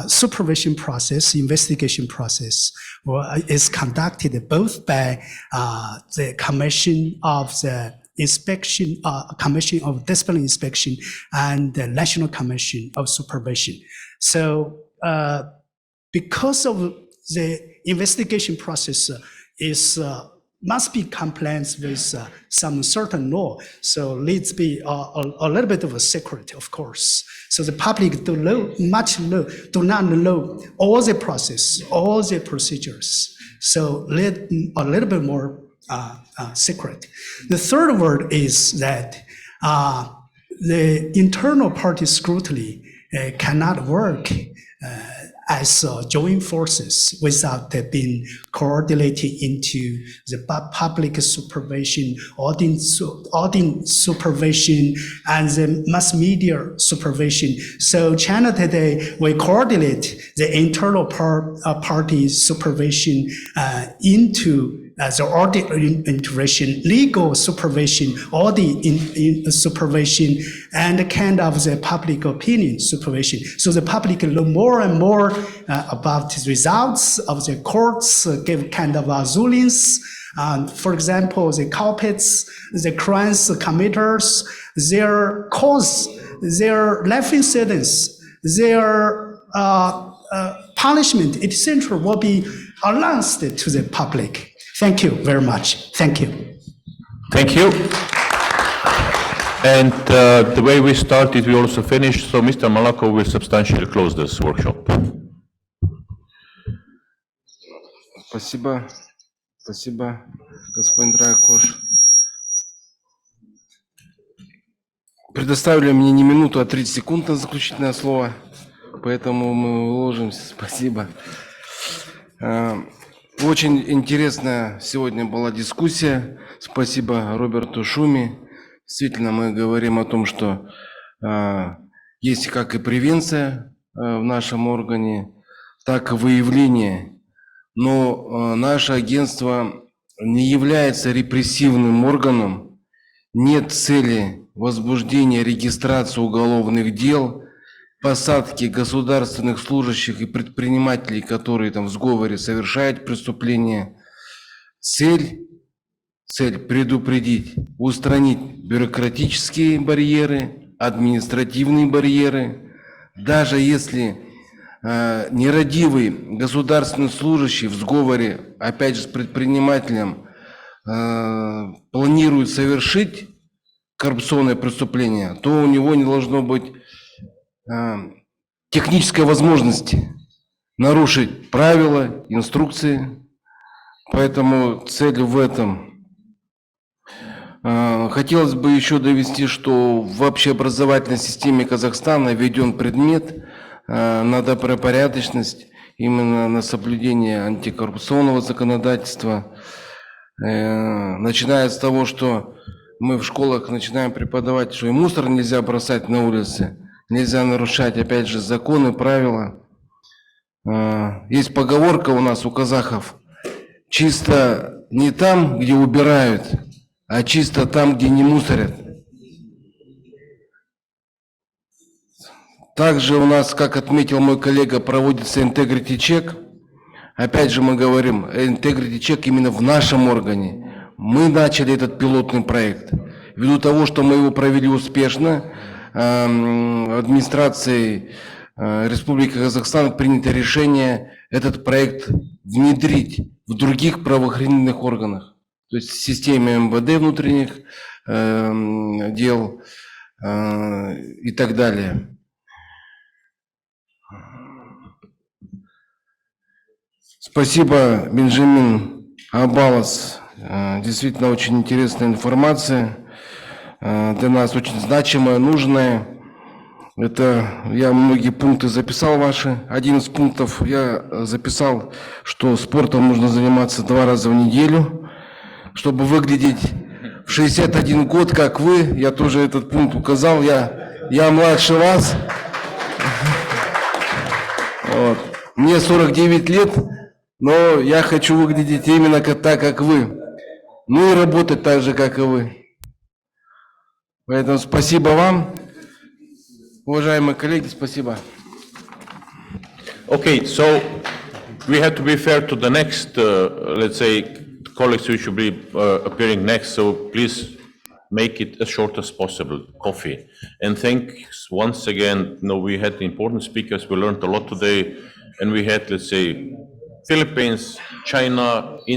supervision process, investigation process is conducted both by the Commission of the Inspection, Commission of Discipline Inspection, and the National Commission of Supervision. So because of the investigation process must be compliant with some certain law. So let's be a little bit of a secret, of course. So the public do not know all the process, all the procedures. So let a little bit more secret. The third word is that the internal party scrutiny cannot work as joint forces without being coordinated into the public supervision, audit supervision, and the mass media supervision. So China today, we coordinate the internal party supervision into the audit integration, legal supervision, audit supervision, and kind of the public opinion supervision. So the public learn more and more about the results of the courts, give kind of rulings. For example, the culprits, the crimes committers, their cause, their life sentence, their punishment, etc., will be announced to the public. Thank you very much. Thank you. Thank you. And the way we started, we also finished. So Mr. Malako will substantially close this workshop. Спасибо. Спасибо, господин Драгош. Предоставили мне не минуту, а 30 секунд на заключительное слово. поэтому мы уложимся. Спасибо. Очень интересная сегодня была дискуссия. Спасибо Роберту ШУМИ. Действительно, мы говорим о том, что есть как и превенция в нашем органе, так и выявление. Но наше агентство не является репрессивным органом. Нет цели возбуждения, регистрации уголовных дел, посадки государственных служащих и предпринимателей, которые там в сговоре совершают преступления. Цель предупредить, устранить бюрократические барьеры, административные барьеры. Даже если нерадивый государственный служащий в сговоре, опять же, с предпринимателем планирует совершить коррупционное преступление, то у него не должно быть технической возможности нарушить правила, инструкции. Поэтому цель в этом. Хотелось бы еще довести, что в общеобразовательной системе Казахстана введен предмет на добропорядочность, именно на соблюдение антикоррупционного законодательства. Начиная с того, что мы в школах начинаем преподавать, что и мусор нельзя бросать на улице, нельзя нарушать, опять же, законы, правила. Есть поговорка у нас, у казахов: чисто не там, где убирают, а чисто там, где не мусорят. Также у нас, как отметил мой коллега, проводится Integrity Check. Опять же мы говорим, Integrity Check именно в нашем органе. Мы начали этот пилотный проект. Ввиду того, что мы его провели успешно, администрацией Республики Казахстан принято решение этот проект внедрить в других правоохранительных органах. То есть в системе МВД внутренних дел и так далее. Спасибо, Бенджамин ABALOS. Действительно очень интересная информация, для нас очень значимая, нужная. Это я многие пункты записал ваши. Один из пунктов я записал, что спортом нужно заниматься 2 раза в неделю, чтобы выглядеть в 61 год, как вы. Я тоже этот пункт указал. Я младше вас. Вот. Мне 49 лет, но я хочу выглядеть именно так, как вы. Ну и работать так же, как и вы. Поэтому спасибо вам. Уважаемые коллеги, спасибо. Okay, so we have to be fair to the next, let's say, colleagues who should be appearing next, so please make it as short as possible, coffee. And thanks once again, we had important speakers, we learned a lot today, and we had, let's say, Philippines, China, India,